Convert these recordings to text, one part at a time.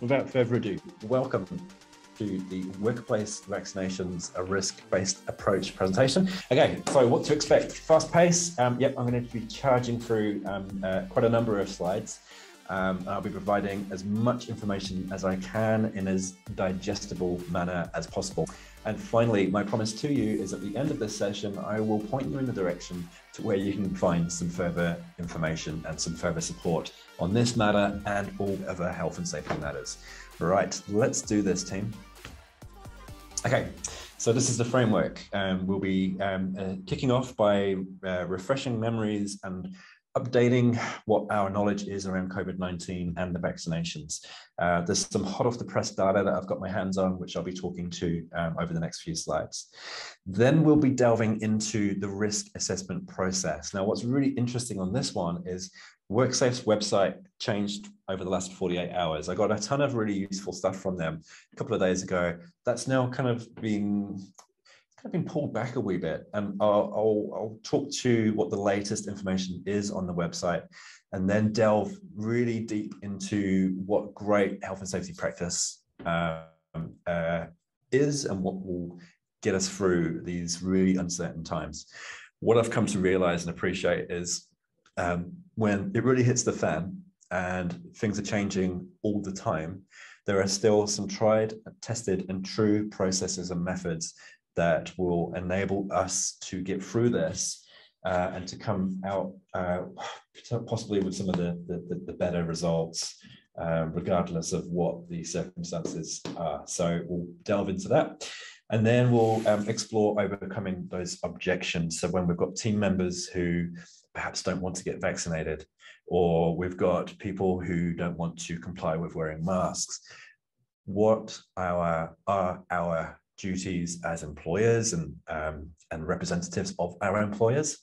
Without further ado, welcome to the Workplace Vaccinations, a risk-based approach presentation. Okay, so what to expect? Fast pace. Yep, I'm going to be charging through quite a number of slides. I'll be providing as much information as I can in as digestible manner as possible. And finally, my promise to you is at the end of this session, I will point you in the direction to where you can find some further information and some further support on this matter and all other health and safety matters. Right, let's do this, team. Okay, so this is the framework. We'll be kicking off by refreshing memories and updating what our knowledge is around COVID-19 and the vaccinations. There's some hot off the press data that I've got my hands on, which I'll be talking to over the next few slides. Then we'll be delving into the risk assessment process. Now, what's really interesting on this one is Worksafe's website changed over the last 48 hours. I got a ton of really useful stuff from them a couple of days ago. That's now kind of been pulled back a wee bit, and I'll talk to what the latest information is on the website, and then delve really deep into what great health and safety practice is and what will get us through these really uncertain times. What I've come to realize and appreciate is when it really hits the fan and things are changing all the time, there are still some tried, tested, and true processes and methods that will enable us to get through this and to come out possibly with some of the better results, regardless of what the circumstances are. So we'll delve into that. And then we'll explore overcoming those objections. So when we've got team members who perhaps don't want to get vaccinated, or we've got people who don't want to comply with wearing masks, what are our duties as employers and representatives of our employers,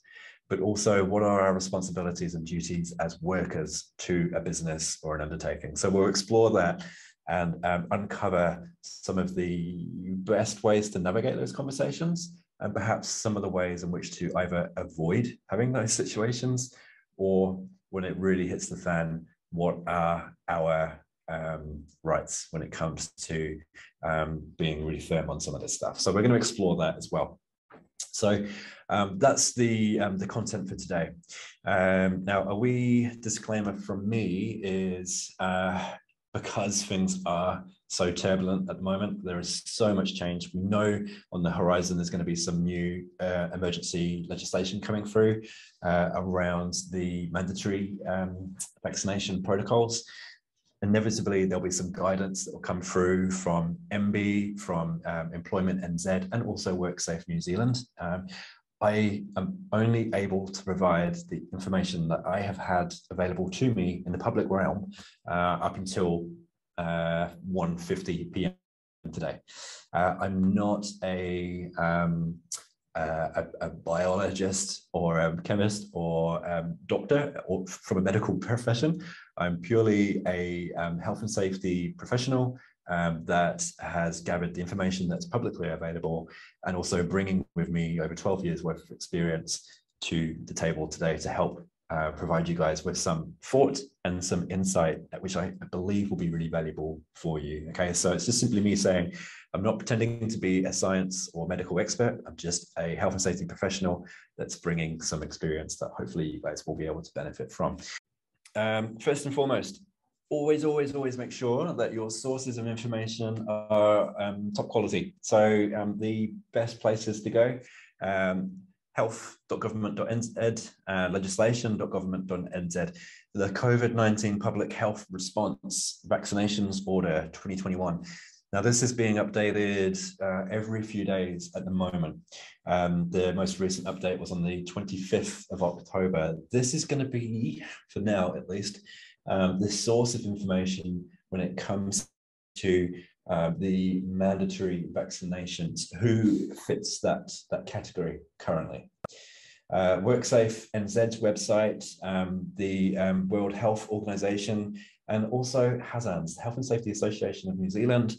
but also what are our responsibilities and duties as workers to a business or an undertaking. So we'll explore that and uncover some of the best ways to navigate those conversations, and perhaps some of the ways in which to either avoid having those situations, or when it really hits the fan, what are our rights when it comes to being really firm on some of this stuff. So we're going to explore that as well. So that's the content for today. Now, a wee disclaimer from me is because things are so turbulent at the moment, there is so much change. We know on the horizon there's going to be some new emergency legislation coming through around the mandatory vaccination protocols. Inevitably, there'll be some guidance that will come through from MB, from Employment NZ, and also WorkSafe New Zealand. I am only able to provide the information that I have had available to me in the public realm up until 1:50 p.m. today. I'm not a biologist or a chemist or doctor or from a medical profession. I'm purely a health and safety professional that has gathered the information that's publicly available, and also bringing with me over 12 years worth of experience to the table today to help provide you guys with some thought and some insight, which I believe will be really valuable for you. Okay, so it's just simply me saying, I'm not pretending to be a science or medical expert. I'm just a health and safety professional that's bringing some experience that hopefully you guys will be able to benefit from. First and foremost, always make sure that your sources of information are top quality. So the best places to go, health.government.nz, legislation.government.nz, the COVID-19 Public Health Response Vaccinations Order 2021. Now, this is being updated every few days at the moment. The most recent update was on the 25th of October. This is going to be, for now at least, the source of information when it comes to the mandatory vaccinations, who fits that category currently. WorkSafe NZ's website, the World Health Organization, and also HAZAN's, the Health and Safety Association of New Zealand,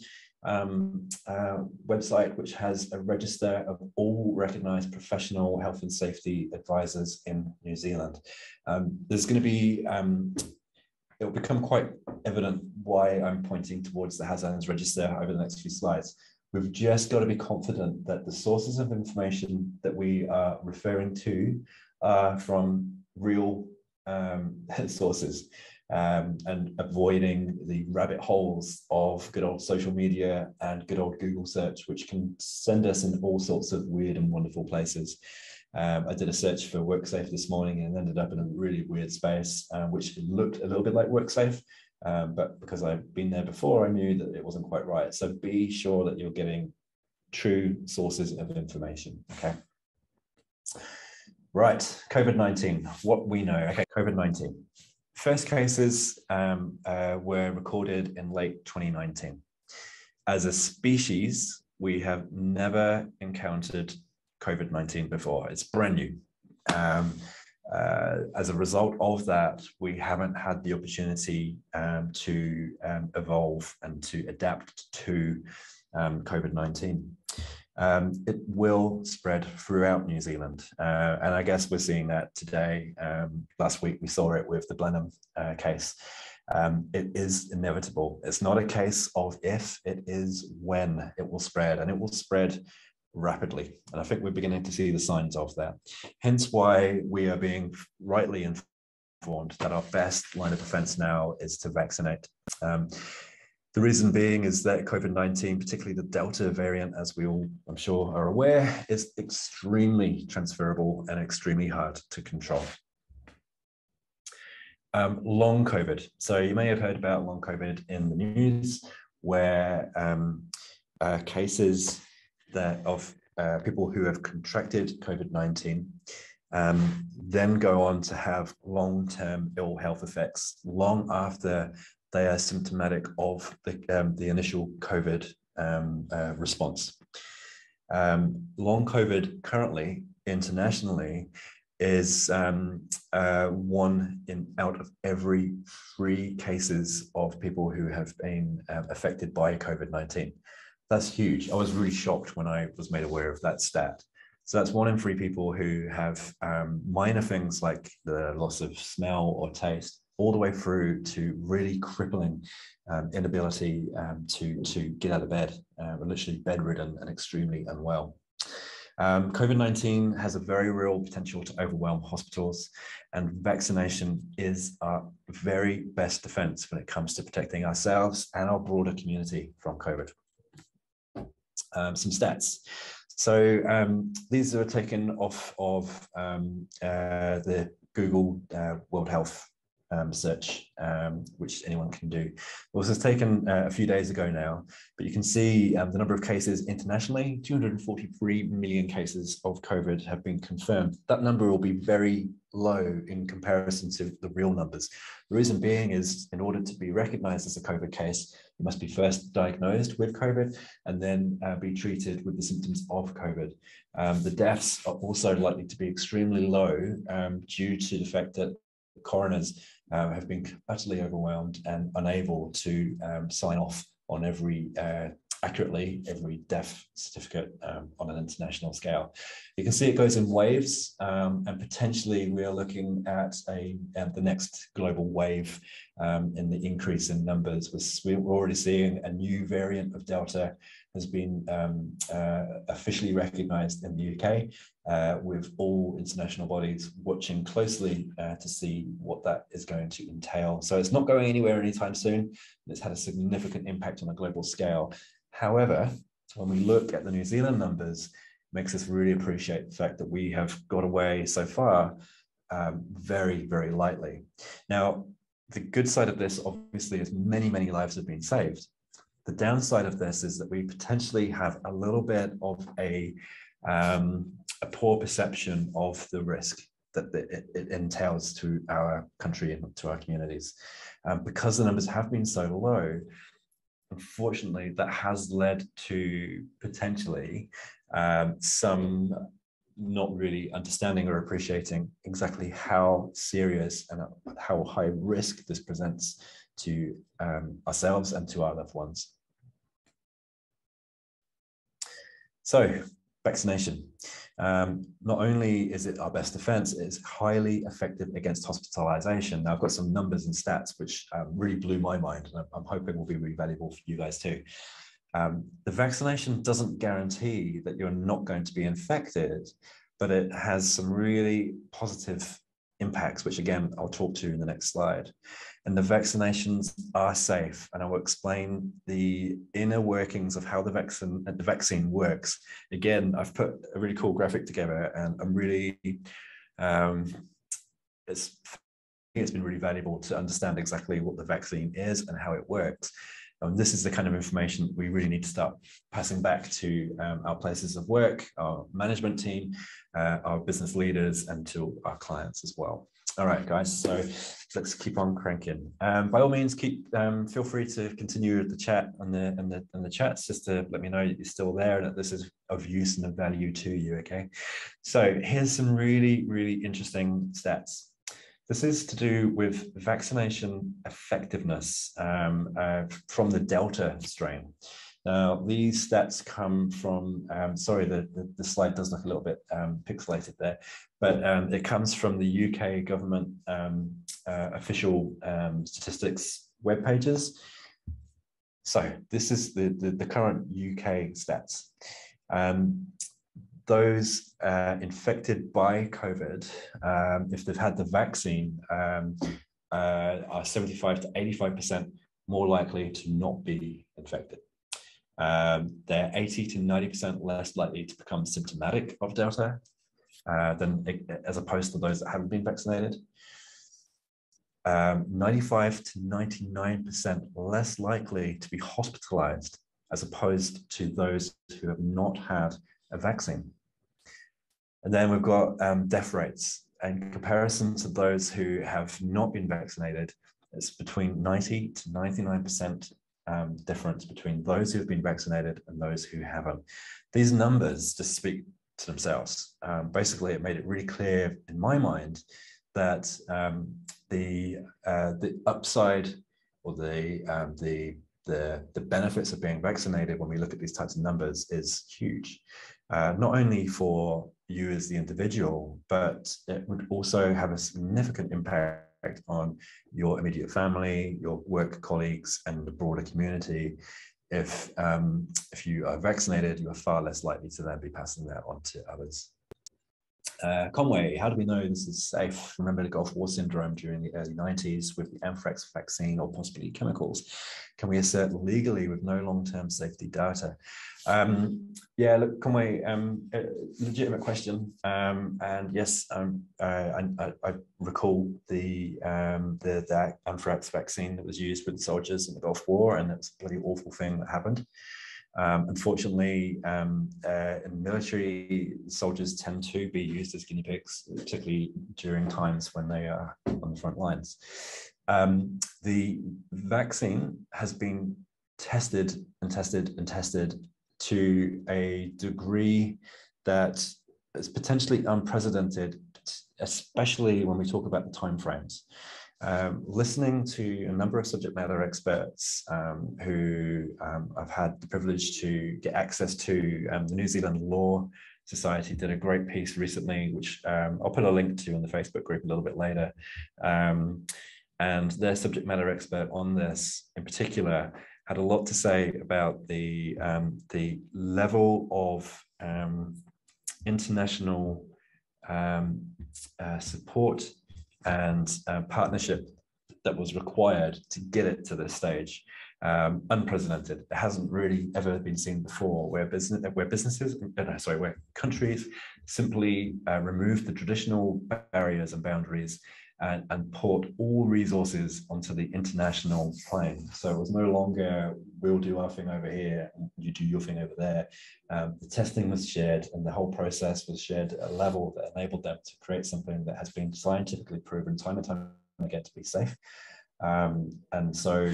website, which has a register of all recognised professional health and safety advisors in New Zealand. There's going to be it will become quite evident why I'm pointing towards the Hazan's register over the next few slides. We've just got to be confident that the sources of information that we are referring to are from real sources, and avoiding the rabbit holes of good old social media and good old Google search, which can send us in all sorts of weird and wonderful places. I did a search for Worksafe this morning and ended up in a really weird space, which looked a little bit like Worksafe, but because I've been there before, I knew that it wasn't quite right. So be sure that you're getting true sources of information, okay? Right, COVID-19, what we know. Okay, COVID-19. First cases were recorded in late 2019. As a species, we have never encountered COVID-19 before. It's brand new. As a result of that, we haven't had the opportunity to evolve and to adapt to COVID-19. It will spread throughout New Zealand. And I guess we're seeing that today. Last week, we saw it with the Blenheim case. It is inevitable. It's not a case of if, it is when it will spread, and it will spread rapidly. And I think we're beginning to see the signs of that. Hence why we are being rightly informed that our best line of defense now is to vaccinate. The reason being is that COVID-19, particularly the Delta variant, as we all, I'm sure, are aware, is extremely transferable and extremely hard to control. Long COVID. So you may have heard about long COVID in the news, where cases of people who have contracted COVID-19 then go on to have long-term ill health effects long after they are symptomatic of the initial COVID response. Long COVID currently, internationally, is one out of every 3 cases of people who have been affected by COVID-19. That's huge. I was really shocked when I was made aware of that stat. So that's 1 in 3 people who have minor things like the loss of smell or taste, all the way through to really crippling inability to get out of bed, literally bedridden and extremely unwell. COVID-19 has a very real potential to overwhelm hospitals, and vaccination is our very best defense when it comes to protecting ourselves and our broader community from COVID. Some stats. So these are taken off of the Google World Health search, which anyone can do. This was taken a few days ago now, but you can see the number of cases internationally. 243 million cases of COVID have been confirmed. That number will be very low in comparison to the real numbers. The reason being is, in order to be recognized as a COVID case, you must be first diagnosed with COVID and then be treated with the symptoms of COVID. The deaths are also likely to be extremely low due to the fact that coroners have been utterly overwhelmed and unable to sign off on accurately every death certificate on an international scale. You can see it goes in waves, and potentially we are looking at the next global wave in the increase in numbers. We're already seeing a new variant of Delta has been officially recognized in the UK, with all international bodies watching closely to see what that is going to entail. So it's not going anywhere anytime soon. It's had a significant impact on a global scale. However, when we look at the New Zealand numbers, it makes us really appreciate the fact that we have got away so far very, very lightly. Now, the good side of this, obviously, is many, many lives have been saved. The downside of this is that we potentially have a little bit of a poor perception of the risk that it entails to our country and to our communities. Because the numbers have been so low, unfortunately, that has led to potentially some not really understanding or appreciating exactly how serious and how high risk this presents to ourselves and to our loved ones. So Vaccination. Not only is it our best defense, it's highly effective against hospitalization. Now, I've got some numbers and stats which really blew my mind, and I'm hoping will be really valuable for you guys too. The vaccination doesn't guarantee that you're not going to be infected, but it has some really positive impacts, which again, I'll talk to in the next slide. And the vaccinations are safe. And I will explain the inner workings of how the vaccine works. Again, I've put a really cool graphic together, and I'm really, it's been really valuable to understand exactly what the vaccine is and how it works. And this is the kind of information we really need to start passing back to our places of work, our management team, our business leaders, and to our clients as well. All right, guys, so let's keep on cranking. By all means, feel free to continue the chat and the chats, just to let me know that you're still there and that this is of use and of value to you, okay? So here's some really, really interesting stats. This is to do with vaccination effectiveness from the Delta strain. Now, these stats come from, sorry, the slide does look a little bit pixelated there, but it comes from the UK government official statistics web pages. So this is the current UK stats. Those infected by COVID, if they've had the vaccine, are 75 to 85% more likely to not be infected. They're 80 to 90% less likely to become symptomatic of Delta as opposed to those that haven't been vaccinated. 95 to 99% less likely to be hospitalized as opposed to those who have not had a vaccine. And then we've got death rates. In comparison to those who have not been vaccinated, it's between 90 to 99% difference between those who have been vaccinated and those who haven't. These numbers just speak to themselves. Basically, it made it really clear in my mind that the upside or the benefits of being vaccinated when we look at these types of numbers is huge. Not only for you as the individual, but it would also have a significant impact on your immediate family, your work colleagues, and the broader community. If you are vaccinated, you are far less likely to then be passing that on to others. Conway, how do we know this is safe? Remember the Gulf War syndrome during the early 90s with the anthrax vaccine or possibly chemicals? Can we assert legally with no long-term safety data? Yeah, look, Conway, legitimate question. And yes, I recall the anthrax vaccine that was used with soldiers in the Gulf War, and it's a bloody awful thing that happened. Unfortunately, in military, soldiers tend to be used as guinea pigs, particularly during times when they are on the front lines. The vaccine has been tested and tested and tested to a degree that is potentially unprecedented, especially when we talk about the timeframes. Listening to a number of subject matter experts who I've had the privilege to get access to, the New Zealand Law Society did a great piece recently, which I'll put a link to in the Facebook group a little bit later. And their subject matter expert on this in particular had a lot to say about the level of international support and partnership that was required to get it to this stage. Unprecedented. It hasn't really ever been seen before, where countries simply remove the traditional barriers and boundaries and put all resources onto the international plane. So it was no longer, we'll do our thing over here, you do your thing over there. The testing was shared, and the whole process was shared at a level that enabled them to create something that has been scientifically proven time and time again to be safe. And so,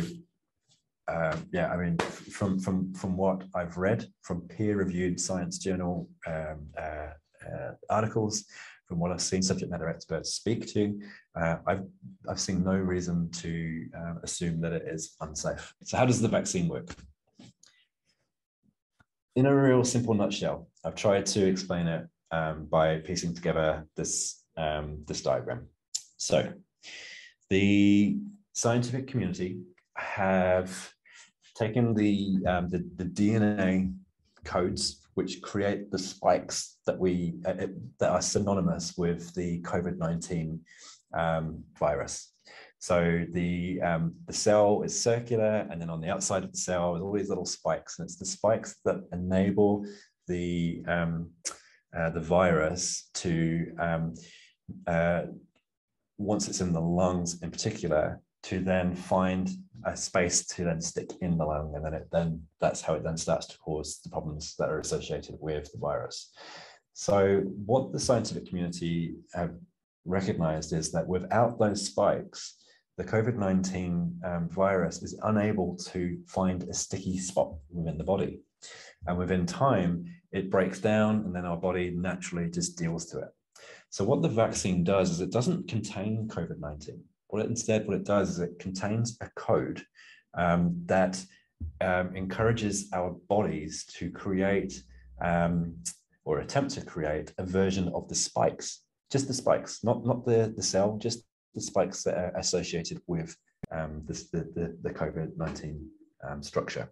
yeah, I mean, from what I've read from peer-reviewed science journal articles, from what I've seen subject matter experts speak to, I've seen no reason to assume that it is unsafe. So how does the vaccine work? in a real simple nutshell, I've tried to explain it by piecing together this, this diagram. So the scientific community have taken the DNA codes which create the spikes that that are synonymous with the COVID-19 virus. So the cell is circular, and then on the outside of the cell is all these little spikes, and it's the spikes that enable the virus to once it's in the lungs in particular, to then find a space to then stick in the lung, and then that's how it then starts to cause the problems that are associated with the virus. So what the scientific community have recognized is that without those spikes, the COVID-19 virus is unable to find a sticky spot within the body. And within time, it breaks down, and then our body naturally just deals to it. So what the vaccine does is it doesn't contain COVID-19. What it does is it contains a code that encourages our bodies to create or attempt to create a version of the spikes, just the spikes, not the cell, just the spikes that are associated with the COVID-19 structure.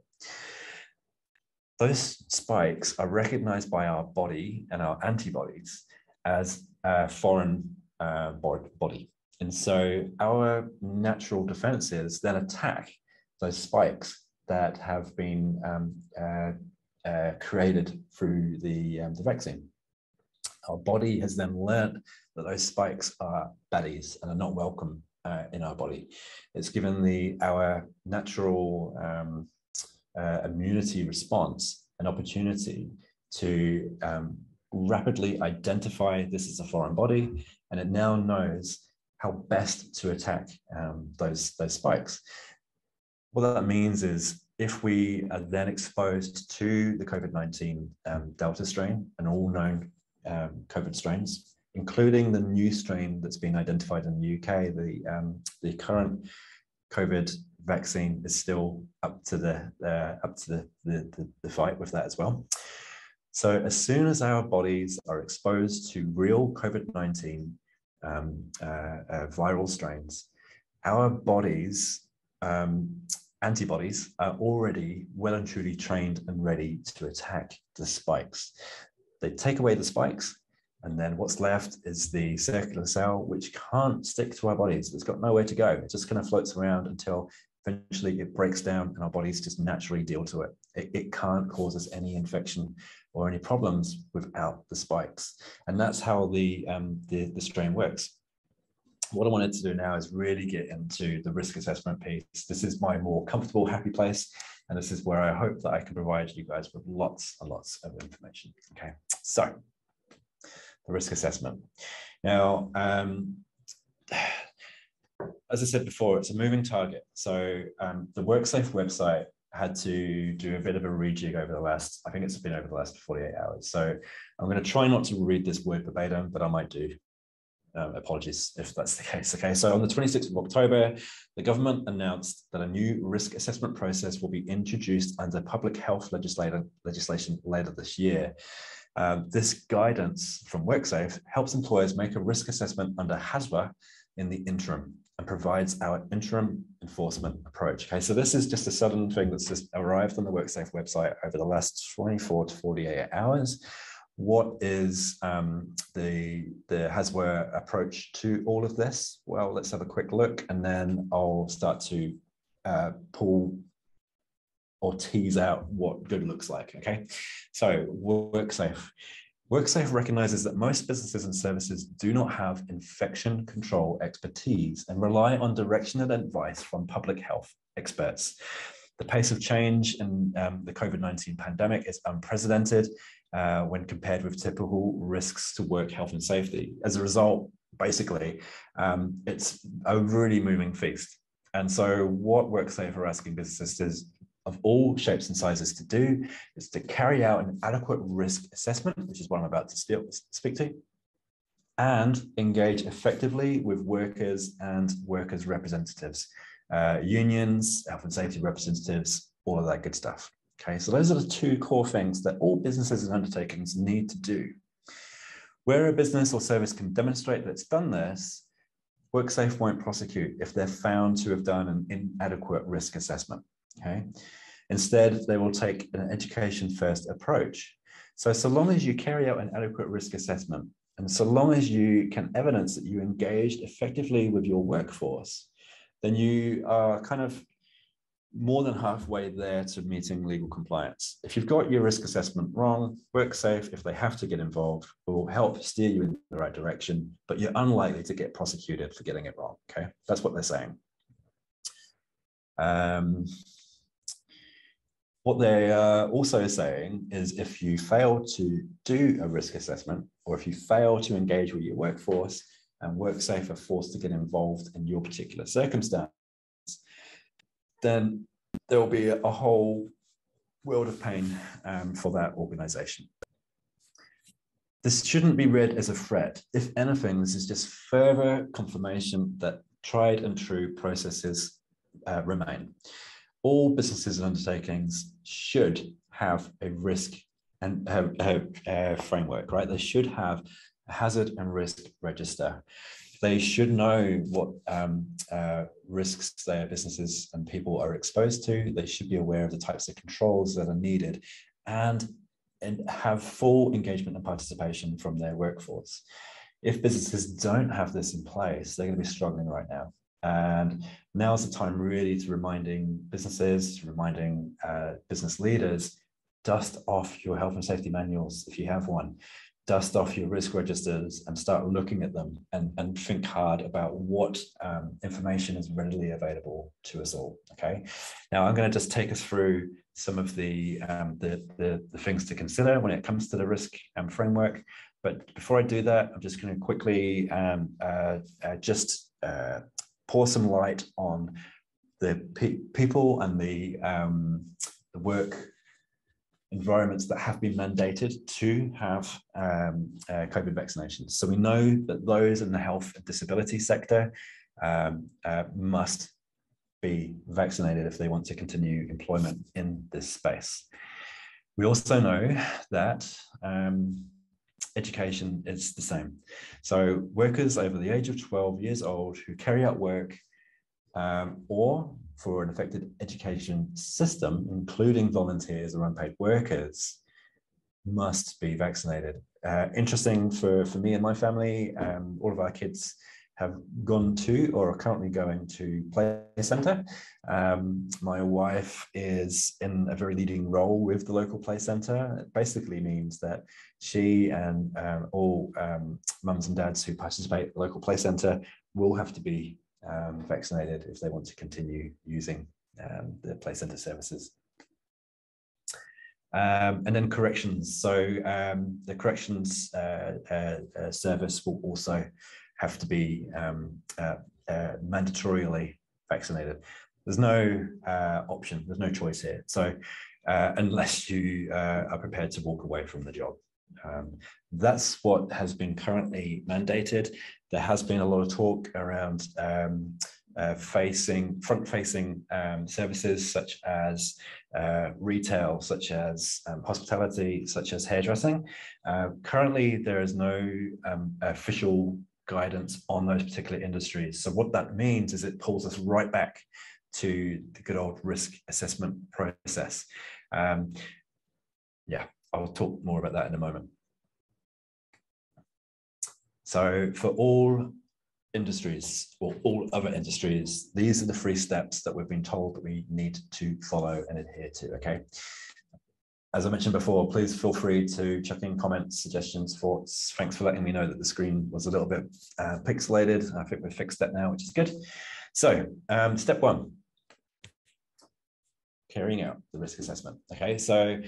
Those spikes are recognized by our body and our antibodies as a foreign body. And so our natural defenses then attack those spikes that have been created through the vaccine. Our body has then learned that those spikes are baddies and are not welcome in our body. It's given our natural immunity response an opportunity to rapidly identify this as a foreign body, and it now knows how best to attack those spikes. What that means is if we are then exposed to the COVID-19 Delta strain and all known COVID strains, including the new strain that's been identified in the UK, the current COVID vaccine is still up to the fight with that as well. So as soon as our bodies are exposed to real COVID-19 viral strains, our bodies antibodies are already well and truly trained and ready to attack the spikes. They take away the spikes, and then what's left is the circular cell, which can't stick to our bodies. It's got nowhere to go. It just kind of floats around until eventually it breaks down and our bodies just naturally deal to it. It can't cause us any infection or any problems without the spikes. And that's how the strain works. What I wanted to do now is really get into the risk assessment piece. This is my more comfortable, happy place. And this is where I hope that I can provide you guys with lots and lots of information. Okay, so the risk assessment. Now, as I said before, it's a moving target. So the Worksafe website had to do a bit of a rejig over the last, I think it's been over the last 48 hours. So I'm going to try not to read this word verbatim, but I might do. Apologies if that's the case. Okay, so on the 26th of October, the government announced that a new risk assessment process will be introduced under public health legislation later this year. This guidance from Worksafe helps employers make a risk assessment under HASWA in the interim and provides our interim enforcement approach. Okay, so this is just a sudden thing that's just arrived on the Worksafe website over the last 24 to 48 hours. What is the HASWA approach to all of this? Well, let's have a quick look, and then I'll start to pull or tease out what good looks like, okay? So Worksafe. Worksafe recognizes that most businesses and services do not have infection control expertise and rely on direction and advice from public health experts. The pace of change in the COVID-19 pandemic is unprecedented when compared with typical risks to work health and safety. As a result, basically, it's a really moving feast. And so what Worksafe are asking businesses of all shapes and sizes to do is to carry out an adequate risk assessment, which is what I'm about to speak to, and engage effectively with workers and workers' representatives, unions, health and safety representatives, all of that good stuff. Okay, so those are the two core things that all businesses and undertakings need to do. Where a business or service can demonstrate that it's done this, WorkSafe won't prosecute if they're found to have done an inadequate risk assessment. Okay, instead, they will take an education-first approach. So long as you carry out an adequate risk assessment, and so long as you can evidence that you engaged effectively with your workforce, then you are kind of more than halfway there to meeting legal compliance. If you've got your risk assessment wrong, WorkSafe, if they have to get involved, will help steer you in the right direction, but you're unlikely to get prosecuted for getting it wrong. Okay, that's what they're saying. What they are also saying is if you fail to do a risk assessment, or if you fail to engage with your workforce, and WorkSafe are forced to get involved in your particular circumstance, then there will be a whole world of pain for that organization. This shouldn't be read as a threat. If anything, this is just further confirmation that tried and true processes remain. All businesses and undertakings should have a risk and framework, right? They should have a hazard and risk register. They should know what risks their businesses and people are exposed to. They should be aware of the types of controls that are needed and have full engagement and participation from their workforce. If businesses don't have this in place, they're going to be struggling right now. And now's the time really to reminding businesses, reminding business leaders, dust off your health and safety manuals if you have one. Dust off your risk registers and start looking at them and think hard about what information is readily available to us all. Okay. Now I'm going to just take us through some of the things to consider when it comes to the risk framework. But before I do that, I'm just going to quickly pour some light on the people and the work environments that have been mandated to have COVID vaccinations. So we know that those in the health and disability sector must be vaccinated if they want to continue employment in this space. We also know that education is the same. So workers over the age of 12 years old who carry out work or for an affected education system, including volunteers or unpaid workers, must be vaccinated. Interesting for me and my family, all of our kids have gone to or are currently going to play centre. My wife is in a very leading role with the local play centre. It basically means that she and all mums and dads who participate at the local play centre will have to be vaccinated if they want to continue using the play centre services. And then corrections. So the corrections service will also have to be mandatorily vaccinated. There's no option, there's no choice here. So unless you are prepared to walk away from the job. That's what has been currently mandated. There has been a lot of talk around front-facing services such as retail, such as hospitality, such as hairdressing. Currently, there is no official guidance on those particular industries. So what that means is it pulls us right back to the good old risk assessment process. Yeah, I'll talk more about that in a moment. So for all industries or all other industries, these are the 3 steps that we've been told that we need to follow and adhere to, okay? As I mentioned before, please feel free to chuck in comments, suggestions, thoughts. Thanks for letting me know that the screen was a little bit pixelated. I think we've fixed that now, which is good. So step 1, carrying out the risk assessment, okay? So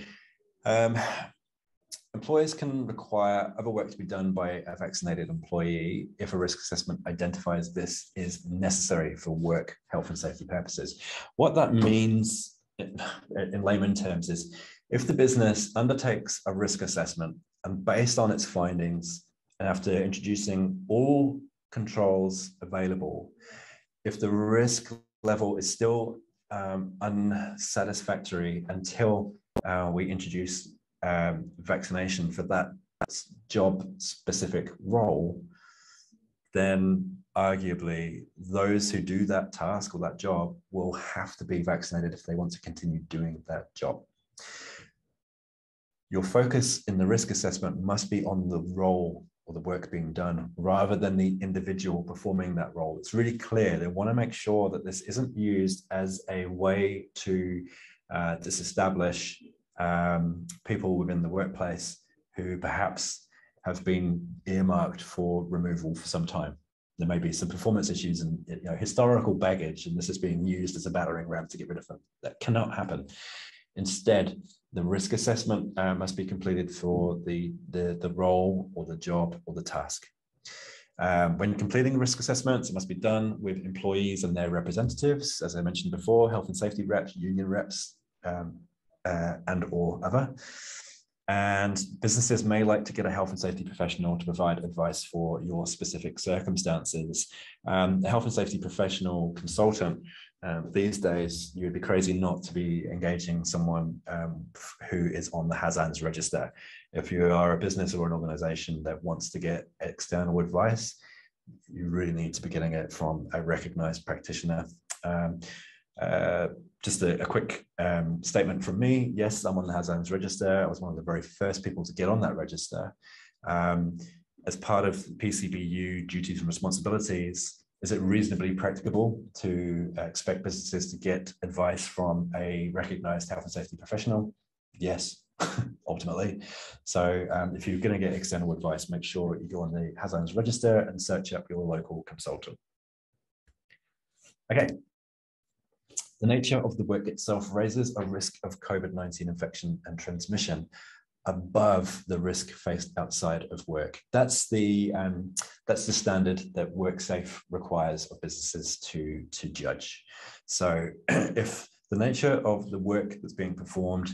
employers can require other work to be done by a vaccinated employee if a risk assessment identifies this is necessary for work, health and safety purposes. What that means in layman terms is if the business undertakes a risk assessment and based on its findings and after introducing all controls available, if the risk level is still unsatisfactory until we introduce vaccination for that job-specific role, then arguably those who do that task or that job will have to be vaccinated if they want to continue doing that job. Your focus in the risk assessment must be on the role or the work being done rather than the individual performing that role. It's really clear. They want to make sure that this isn't used as a way to disestablish people within the workplace who perhaps have been earmarked for removal for some time. There may be some performance issues and historical baggage, and this is being used as a battering ram to get rid of them. That cannot happen. Instead, the risk assessment must be completed for the role or the job or the task. When completing the risk assessments, it must be done with employees and their representatives, as I mentioned before, health and safety reps, union reps, and or other. And businesses may like to get a health and safety professional to provide advice for your specific circumstances. The health and safety professional consultant, these days, you would be crazy not to be engaging someone who is on the HAZANS register. If you are a business or an organization that wants to get external advice, you really need to be getting it from a recognized practitioner. Just a quick statement from me. Yes, I'm on the HAZANS register. I was one of the very first people to get on that register. As part of PCBU duties and responsibilities, is it reasonably practicable to expect businesses to get advice from a recognized health and safety professional? Yes, ultimately. So if you're going to get external advice, make sure you go on the HAZANS register and search up your local consultant. Okay. The nature of the work itself raises a risk of COVID-19 infection and transmission above the risk faced outside of work. That's the standard that Worksafe requires of businesses to judge. So if the nature of the work that's being performed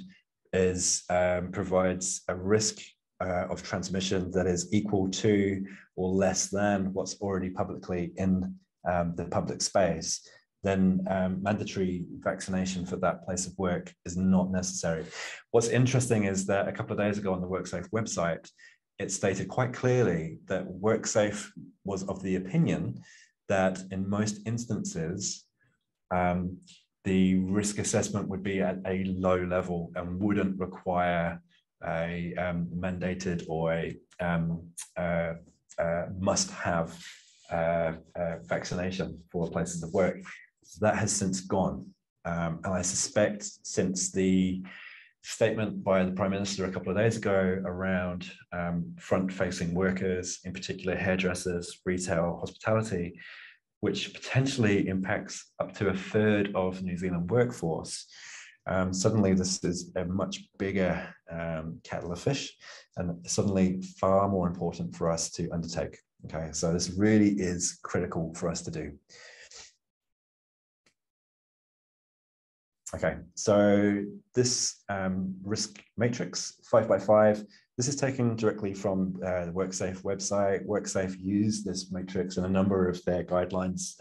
provides a risk of transmission that is equal to or less than what's already publicly in the public space, then mandatory vaccination for that place of work is not necessary. What's interesting is that a couple of days ago on the Worksafe website, it stated quite clearly that Worksafe was of the opinion that in most instances, the risk assessment would be at a low level and wouldn't require a mandated or a must-have vaccination for places of work. That has since gone. And I suspect since the statement by the Prime Minister a couple of days ago around front-facing workers, in particular hairdressers, retail, hospitality, which potentially impacts up to 1/3 of New Zealand workforce, suddenly this is a much bigger kettle of fish and suddenly far more important for us to undertake. Okay, so this really is critical for us to do. Okay, so this risk matrix 5x5, this is taken directly from the Worksafe website. Worksafe use this matrix in a number of their guidelines,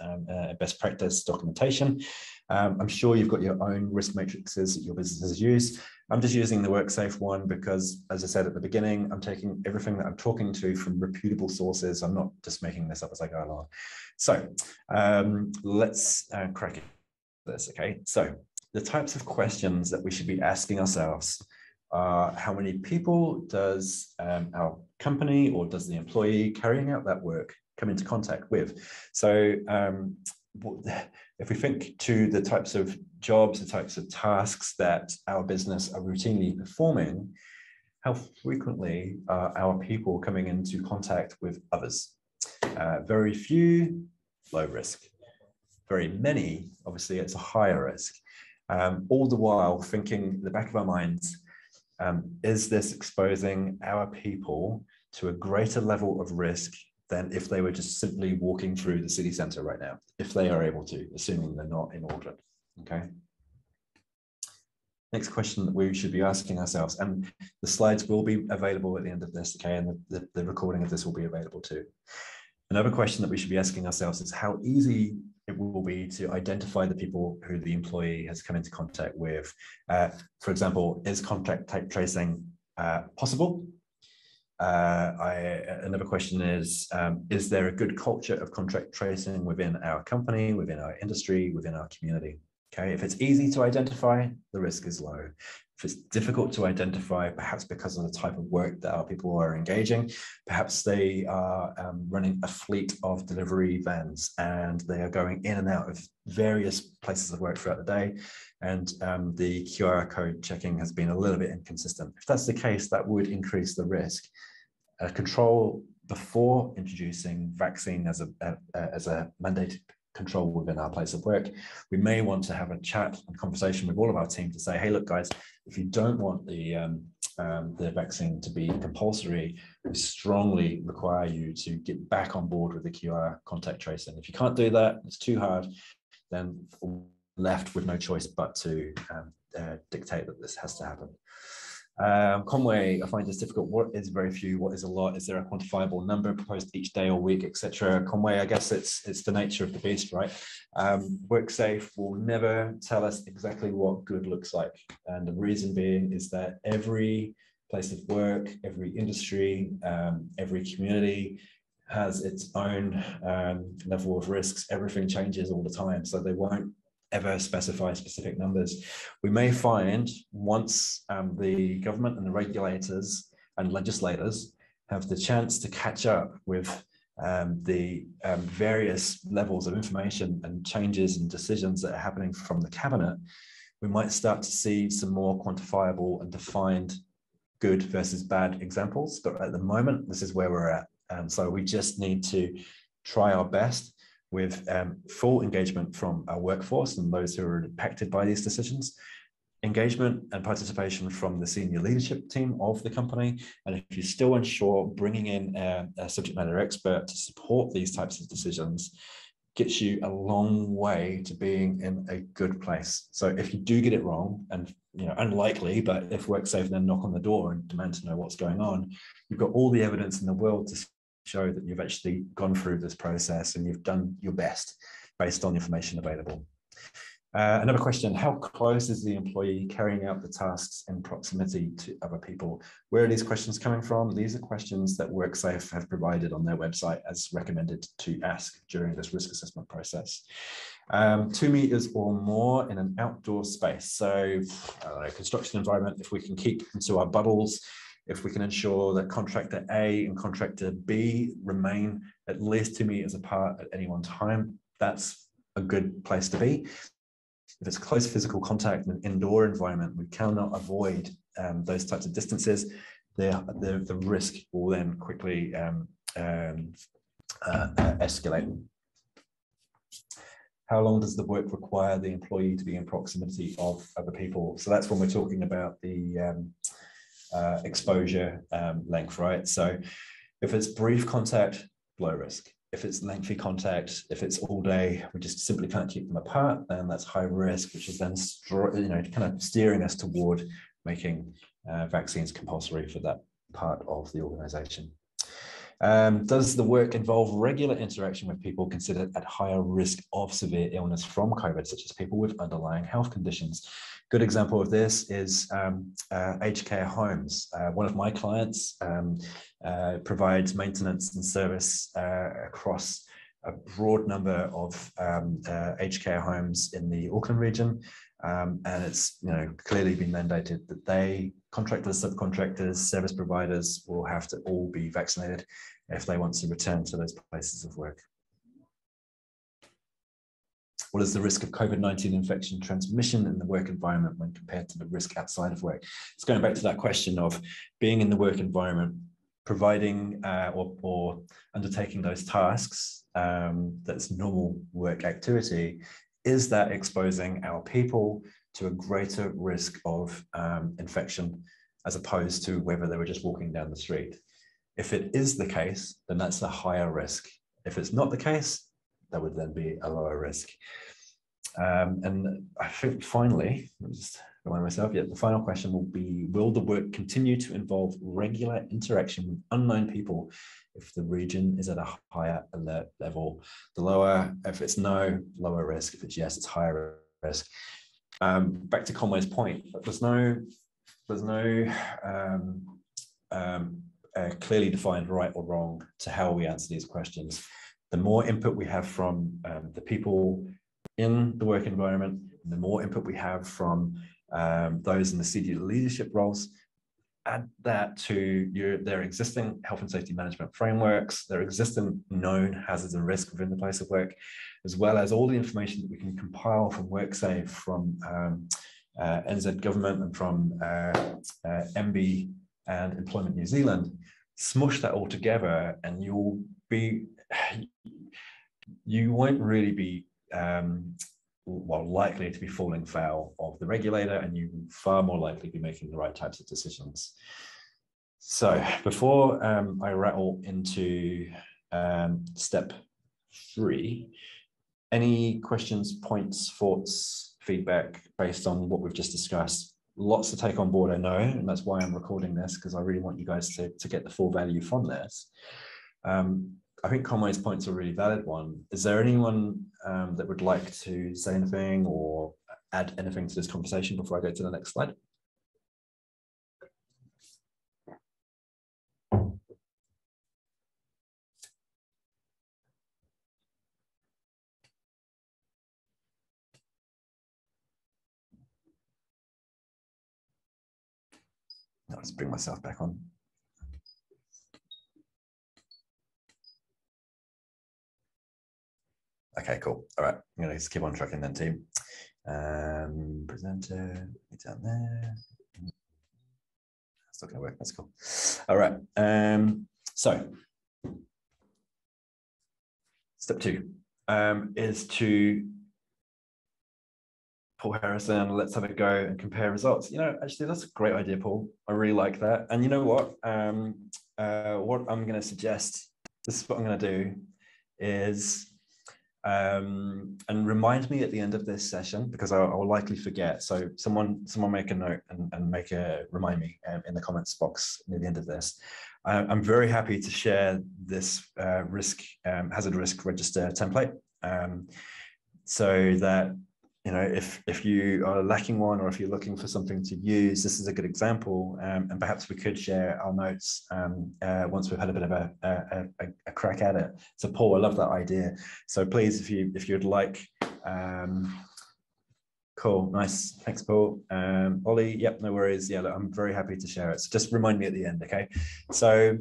best practice documentation. I'm sure you've got your own risk matrices that your businesses use. I'm just using the Worksafe one because, as I said at the beginning, I'm taking everything that I'm talking to from reputable sources. I'm not just making this up as I go along. So let's crack this, okay? So the types of questions that we should be asking ourselves are: how many people does our company or does the employee carrying out that work come into contact with? So if we think to the types of jobs, the types of tasks that our business are routinely performing, how frequently are our people coming into contact with others? Very few, low risk. Very many, obviously, it's a higher risk. All the while thinking in the back of our minds, is this exposing our people to a greater level of risk than if they were just simply walking through the city centre right now, if they are able to, assuming they're not in Auckland, okay? Next question that we should be asking ourselves, and the slides will be available at the end of this, okay, and the recording of this will be available too. Another question that we should be asking ourselves is how easy it will be to identify the people who the employee has come into contact with. For example, is contact tracing possible? Another question is there a good culture of contact tracing within our company, within our industry, within our community? Okay, if it's easy to identify, the risk is low. If it's difficult to identify, perhaps because of the type of work that our people are engaging, perhaps they are running a fleet of delivery vans and they are going in and out of various places of work throughout the day, and the QR code checking has been a little bit inconsistent. If that's the case, that would increase the risk. Control before introducing vaccine as a mandated control within our place of work, we may want to have a chat and conversation with all of our team to say, hey, look, guys, if you don't want the vaccine to be compulsory, we strongly require you to get back on board with the QR contact tracing. If you can't do that, it's too hard, then we're left with no choice but to dictate that this has to happen. Conway, I find this difficult. What is very few? What is a lot? Is there a quantifiable number proposed each day or week, etc.? Conway, I guess it's the nature of the beast, right? WorkSafe will never tell us exactly what good looks like, and the reason being is that every place of work, every industry, every community has its own level of risks. Everything changes all the time, so they won't ever specify specific numbers. We may find once the government and the regulators and legislators have the chance to catch up with the various levels of information and changes and decisions that are happening from the cabinet, we might start to see some more quantifiable and defined good versus bad examples. But at the moment, this is where we're at. So we just need to try our best with full engagement from our workforce and those who are impacted by these decisions, engagement and participation from the senior leadership team of the company. And if you're still unsure, bringing in a subject matter expert to support these types of decisions gets you a long way to being in a good place. So if you do get it wrong, and unlikely, but if WorkSafe then knock on the door and demand to know what's going on, you've got all the evidence in the world to show that you've actually gone through this process and you've done your best based on information available. Another question, how close is the employee carrying out the tasks in proximity to other people? Where are these questions coming from? These are questions that WorkSafe have provided on their website as recommended to ask during this risk assessment process. 2 meters or more in an outdoor space. So construction environment, if we can keep into our bubbles, if we can ensure that contractor A and contractor B remain at least 2 meters apart at any one time, that's a good place to be. If it's close physical contact in an indoor environment, we cannot avoid those types of distances. The risk will then quickly escalate. How long does the work require the employee to be in proximity of other people? So that's when we're talking about the exposure length, right? So if it's brief contact, low risk. If it's lengthy contact, if it's all day, we just simply can't keep them apart, then that's high risk, which is then kind of steering us toward making vaccines compulsory for that part of the organization. Does the work involve regular interaction with people considered at higher risk of severe illness from COVID, such as people with underlying health conditions? Good example of this is aged care homes. One of my clients provides maintenance and service across a broad number of aged care homes in the Auckland region. And it's clearly been mandated that they, contractors, subcontractors, service providers, will have to all be vaccinated if they want to return to those places of work. What is the risk of COVID-19 infection transmission in the work environment when compared to the risk outside of work? It's going back to that question of being in the work environment, providing or undertaking those tasks that's normal work activity. Is that exposing our people to a greater risk of infection as opposed to whether they were just walking down the street? If it is the case, then that's a higher risk. If it's not the case, that would then be a lower risk. And I think finally, let me just remind myself, yeah, the final question will be, will the work continue to involve regular interaction with unknown people if the region is at a higher alert level? The lower, if it's no, lower risk. If it's yes, it's higher risk. Back to Conway's point, there's no clearly defined right or wrong to how we answer these questions. The more input we have from the people in the work environment, the more input we have from those in the senior leadership roles, add that to their existing health and safety management frameworks, their existing known hazards and risks within the place of work, as well as all the information that we can compile from Worksafe, from NZ government and from MB and Employment New Zealand. Smush that all together and you won't really be likely to be falling foul of the regulator, and you will far more likely be making the right types of decisions. So before I rattle into step 3, any questions, points, thoughts, feedback based on what we've just discussed? Lots to take on board, I know, and that's why I'm recording this, because I really want you guys to get the full value from this. I think Conway's point's a really valid one. Is there anyone that would like to say anything or add anything to this conversation before I go to the next slide? I'll just bring myself back on. Okay, cool. All right, I'm going to just keep on tracking then, team. Presenter, it's down there. It's not going to work. That's cool. All right. So, step 2 is to Paul Harrison. Let's have a go and compare results. You know, actually, that's a great idea, Paul. I really like that. And you know what? What I'm going to suggest. This is what I'm going to do. Is and remind me at the end of this session, because I will likely forget. So someone make a note and remind me in the comments box near the end of this. I'm very happy to share this hazard risk register template, so that, you know, if you are lacking one, or if you're looking for something to use, this is a good example. And perhaps we could share our notes once we've had a bit of a crack at it. So Paul, I love that idea. So please, if you'd like, cool, nice, thanks Paul. Ollie, yep, no worries. Yeah, look, I'm very happy to share it. So just remind me at the end, okay? So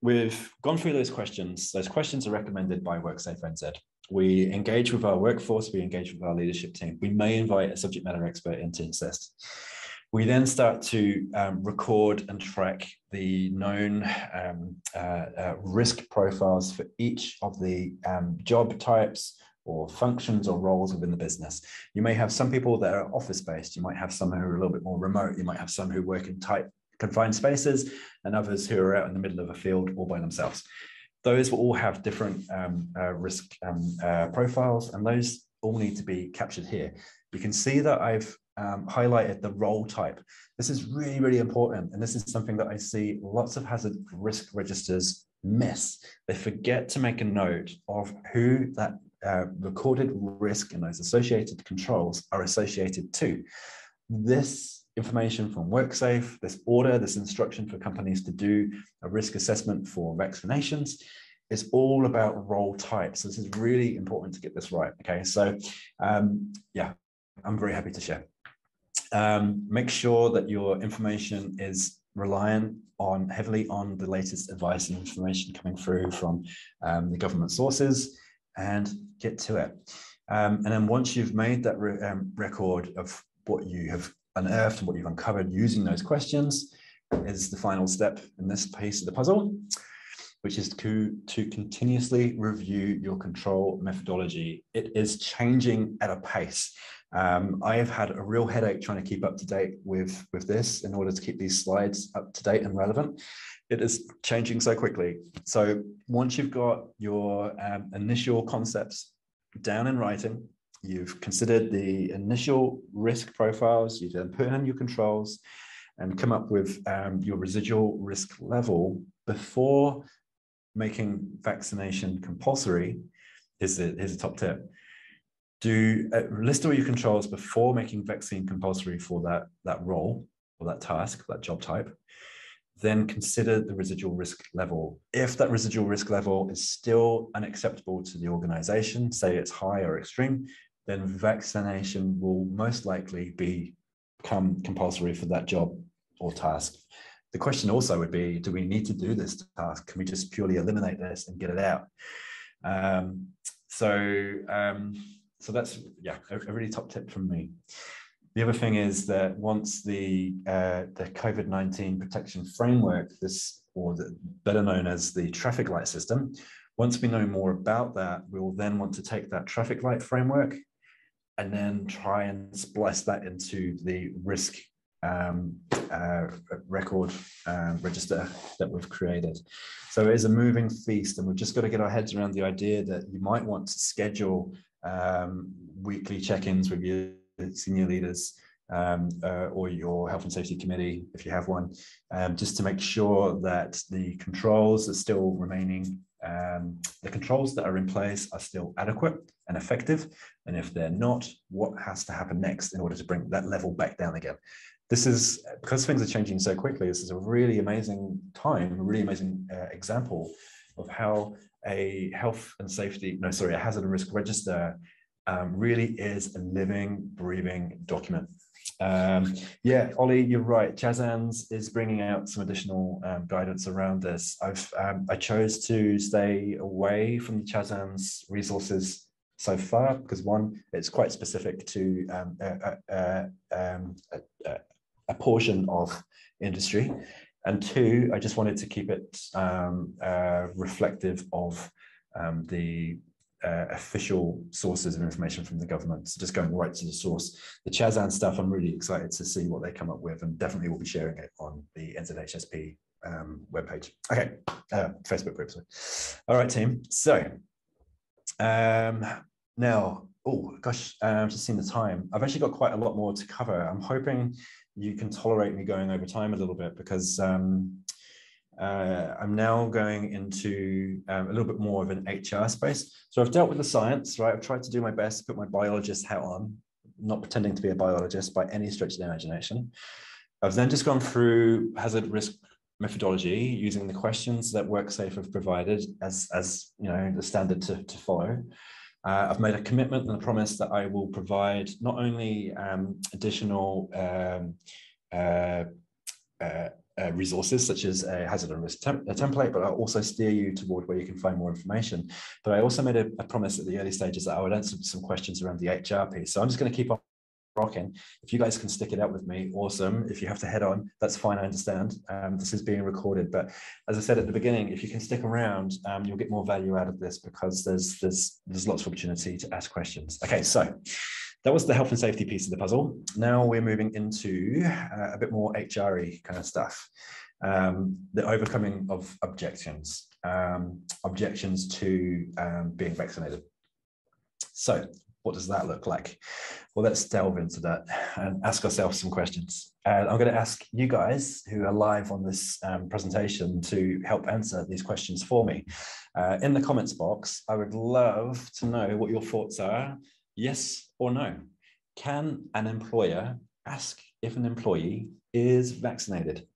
we've gone through those questions. Those questions are recommended by Worksafe NZ. We engage with our workforce, we engage with our leadership team. We may invite a subject matter expert in to assist. We then start to record and track the known risk profiles for each of the job types or functions or roles within the business. You may have some people that are office-based. You might have some who are a little bit more remote. You might have some who work in tight, confined spaces, and others who are out in the middle of a field all by themselves. Those will all have different risk profiles, and those all need to be captured here. You can see that I've highlighted the role type. This is really, really important, and this is something that I see lots of hazard risk registers miss. They forget to make a note of who that recorded risk and those associated controls are associated to. This information from Worksafe, this order, this instruction for companies to do a risk assessment for vaccinations, is all about role types. So this is really important to get this right. Okay, so yeah, I'm very happy to share. Make sure that your information is reliant heavily on the latest advice and information coming through from the government sources, and get to it. And then once you've made that record of what you have unearthed and what you've uncovered using those questions, is the final step in this piece of the puzzle, which is to continuously review your control methodology. It is changing at a pace. I have had a real headache trying to keep up to date with this in order to keep these slides up to date and relevant. It is changing so quickly. So once you've got your initial concepts down in writing, You've considered the initial risk profiles. You then put in your controls and come up with your residual risk level before making vaccination compulsory. Here's a top tip. Do list all your controls before making vaccine compulsory for that role or that task, that job type. Then consider the residual risk level. If that residual risk level is still unacceptable to the organization, say it's high or extreme, then vaccination will most likely become compulsory for that job or task. The question also would be, do we need to do this task? Can we just purely eliminate this and get it out? So that's, yeah, a really top tip from me. The other thing is that once the COVID-19 protection framework, better known as the traffic light system, once we know more about that, we will then want to take that traffic light framework and then try and splice that into the risk record register that we've created. So it is a moving feast, and we've just got to get our heads around the idea that you might want to schedule weekly check-ins with your senior leaders or your health and safety committee, if you have one, just to make sure that the controls are still remaining, the controls that are in place are still adequate and effective. And if they're not, what has to happen next in order to bring that level back down again? This is, because things are changing so quickly, this is a really amazing time, a really amazing example of how a hazard and risk register really is a living, breathing document. Yeah, Ollie, you're right. CHASANS is bringing out some additional guidance around this. I chose to stay away from the CHASANS resources so far because, one, it's quite specific to a portion of industry, and two, I just wanted to keep it reflective of the official sources of information from the government. So just going right to the source. The CHASAN stuff, I'm really excited to see what they come up with, and definitely will be sharing it on the NZHSP webpage. Okay, Facebook group. Sorry. All right, team. So now, oh gosh, I've just seen the time. I've actually got quite a lot more to cover. I'm hoping you can tolerate me going over time a little bit because I'm now going into a little bit more of an HR space. So I've dealt with the science, right? I've tried to do my best to put my biologist hat on, not pretending to be a biologist by any stretch of the imagination. I've then just gone through hazard risk methodology using the questions that WorkSafe have provided as you know, the standard to follow. I've made a commitment and a promise that I will provide not only additional resources such as a hazard and risk template, but I'll also steer you toward where you can find more information. But I also made a promise at the early stages that I would answer some questions around the HR piece. So I'm just going to keep on rocking. If you guys can stick it out with me, awesome. If you have to head on, that's fine, I understand. This is being recorded, but as I said at the beginning, if you can stick around, you'll get more value out of this because there's lots of opportunity to ask questions. Okay, so that was the health and safety piece of the puzzle. Now we're moving into a bit more HR-y kind of stuff. The overcoming of objections, objections to being vaccinated. So what does that look like? Well, let's delve into that and ask ourselves some questions. And I'm going to ask you guys who are live on this presentation to help answer these questions for me. In the comments box, I would love to know what your thoughts are. Yes or no? Can an employer ask if an employee is vaccinated?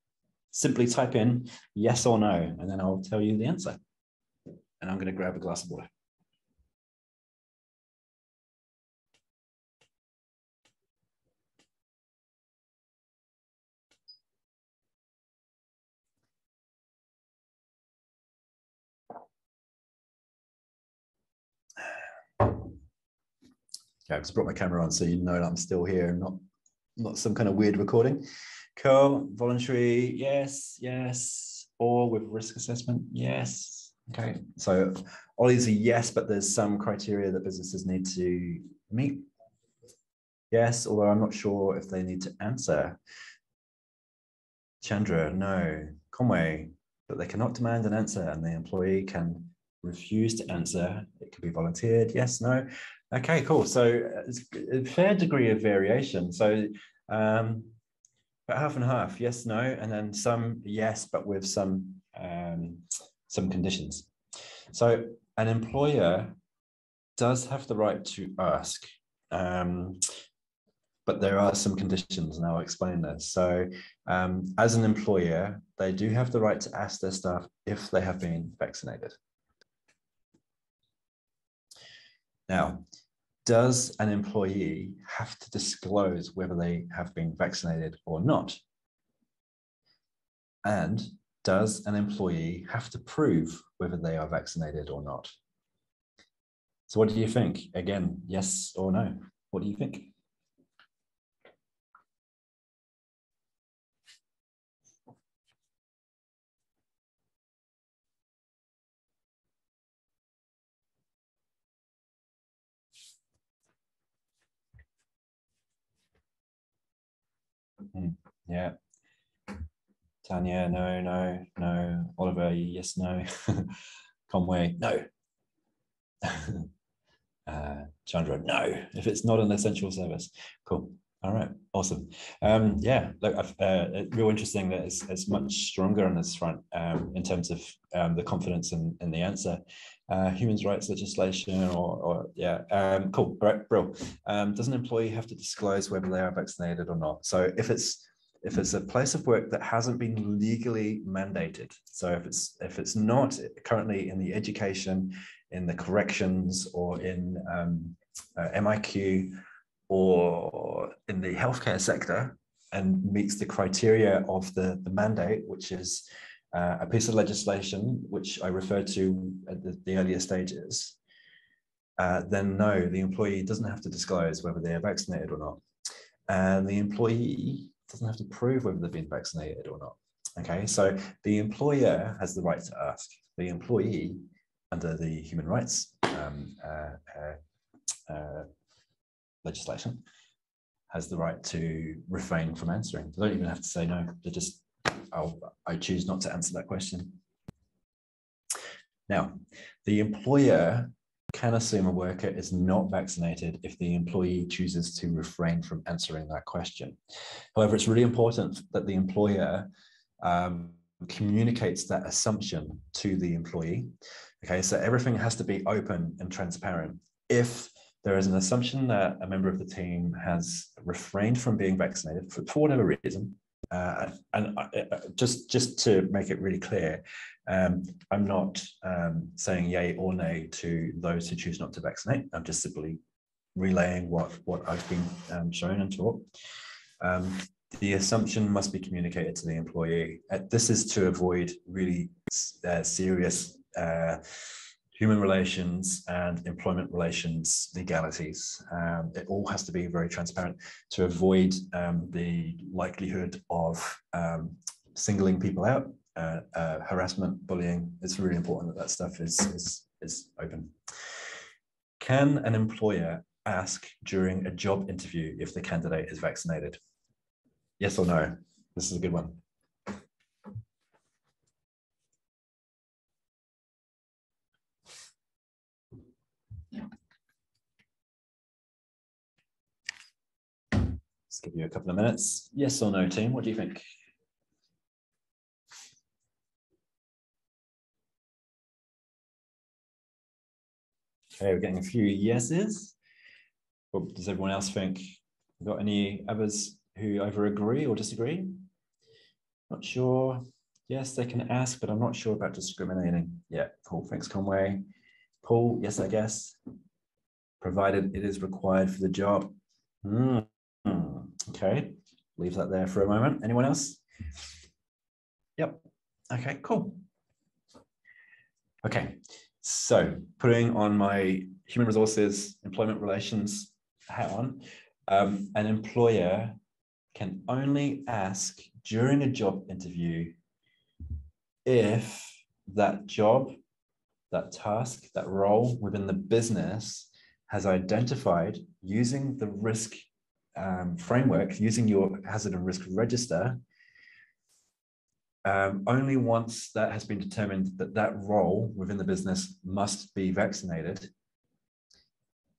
Simply type in yes or no, and then I'll tell you the answer. And I'm going to grab a glass of water. Yeah, I just brought my camera on so you know that I'm still here and not some kind of weird recording. Cool. Voluntary, yes, yes. Or with risk assessment, yes. Okay. So Ollie's a yes, but there's some criteria that businesses need to meet. Yes, although I'm not sure if they need to answer. Chandra, no. Conway, but they cannot demand an answer and the employee can refuse to answer. It could be volunteered, yes, no. Okay, cool. So it's a fair degree of variation. So about half and half, yes, no, and then some yes, but with some conditions. So an employer does have the right to ask, but there are some conditions, and I'll explain this. So as an employer, they do have the right to ask their staff if they have been vaccinated. Now, does an employee have to disclose whether they have been vaccinated or not? And does an employee have to prove whether they are vaccinated or not? So what do you think? Again, yes or no? What do you think? Yeah. Tanya, no, no, no. Oliver, yes, no. Conway, no. Chandra, no, if it's not an essential service. Cool. All right, awesome. Yeah, look, real interesting that it's much stronger on this front in terms of the confidence in the answer. Human rights legislation, or yeah, cool. All right, bro. Does an employee have to disclose whether they are vaccinated or not? So if it's a place of work that hasn't been legally mandated, so if it's not currently in the education, in the corrections, or in MIQ, or in the healthcare sector, and meets the criteria of the mandate, which is a piece of legislation, which I referred to at the earlier stages, then no, the employee doesn't have to disclose whether they are vaccinated or not. And the employee doesn't have to prove whether they've been vaccinated or not. Okay, so the employer has the right to ask. The employee, under the human rights legislation, has the right to refrain from answering. They don't even have to say no. They just, I choose not to answer that question. Now, the employer can assume a worker is not vaccinated if the employee chooses to refrain from answering that question. However, it's really important that the employer communicates that assumption to the employee. Okay, so everything has to be open and transparent. If there is an assumption that a member of the team has refrained from being vaccinated for whatever reason, just to make it really clear, I'm not saying yay or nay to those who choose not to vaccinate. I'm just simply relaying what I've been shown and taught. The assumption must be communicated to the employee. This is to avoid really serious human relations and employment relations legalities. It all has to be very transparent to avoid the likelihood of singling people out, harassment, bullying. It's really important that stuff is open. Can an employer ask during a job interview if the candidate is vaccinated? Yes or no? This is a good one. Let's give you a couple of minutes. Yes or no, team? What do you think? Okay, we're getting a few yeses. What does everyone else think? Got any others who either agree or disagree? Not sure. Yes, they can ask, but I'm not sure about discriminating. Yeah, cool. Thanks, Conway. Paul, yes, I guess. Provided it is required for the job. Okay, leave that there for a moment. Anyone else? Yep. Okay, cool. Okay, so putting on my human resources, employment relations hat on, an employer can only ask during a job interview if that job, that task, that role within the business has identified, using the risk framework, using your hazard and risk register, only once that has been determined that that role within the business must be vaccinated,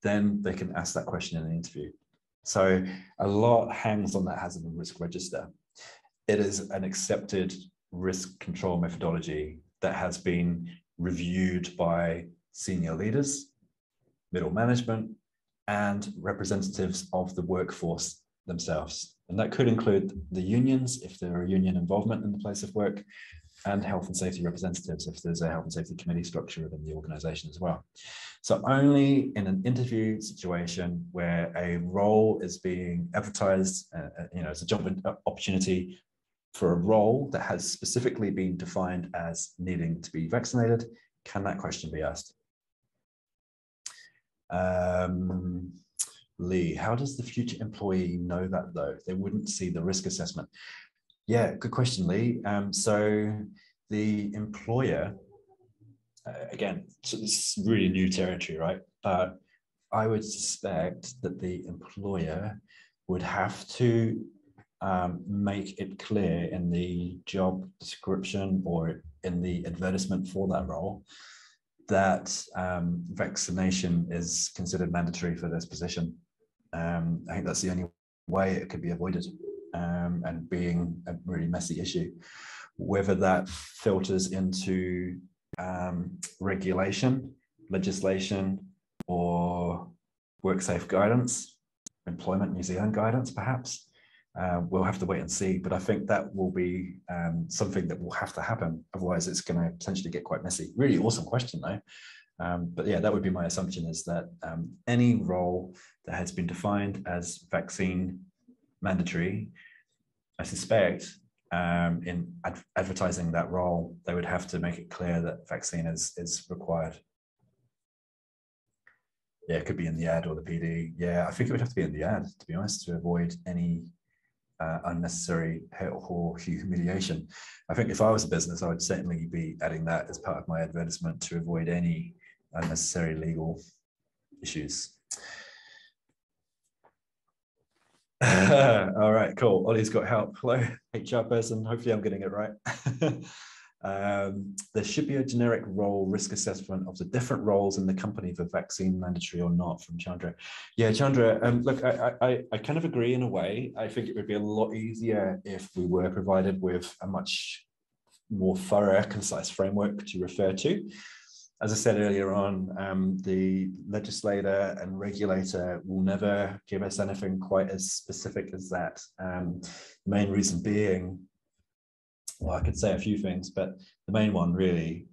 then they can ask that question in the interview. So a lot hangs on that hazard and risk register. It is an accepted risk control methodology that has been reviewed by senior leaders, middle management, and representatives of the workforce themselves. And that could include the unions, if there are union involvement in the place of work, and health and safety representatives, if there's a health and safety committee structure within the organization as well. So only in an interview situation where a role is being advertised, it's a job opportunity for a role that has specifically been defined as needing to be vaccinated, can that question be asked? Lee, how does the future employee know that though? They wouldn't see the risk assessment. Yeah, good question, Lee. So the employer, again, so this is really new territory, right? But I would suspect that the employer would have to make it clear in the job description or in the advertisement for that role that vaccination is considered mandatory for this position. I think that's the only way it could be avoided, and being a really messy issue. Whether that filters into regulation, legislation, or Worksafe guidance, Employment New Zealand guidance, perhaps, we'll have to wait and see. But I think that will be something that will have to happen. Otherwise, it's going to potentially get quite messy. Really awesome question, though. But yeah, that would be my assumption, is that any role that has been defined as vaccine mandatory, I suspect in advertising that role, they would have to make it clear that vaccine is required. Yeah, it could be in the ad or the PD. Yeah, I think it would have to be in the ad, to be honest, to avoid any unnecessary hate or humiliation. I think if I was a business, I would certainly be adding that as part of my advertisement to avoid any unnecessary legal issues. All right, cool. Ollie's got help. Hello, HR person. Hopefully I'm getting it right. There should be a generic role risk assessment of the different roles in the company for vaccine mandatory or not, from Chandra. Yeah, Chandra, look, I kind of agree in a way. I think it would be a lot easier if we were provided with a much more thorough, concise framework to refer to. As I said earlier on, the legislator and regulator will never give us anything quite as specific as that. The main reason being, well, I could say a few things, but the main one really,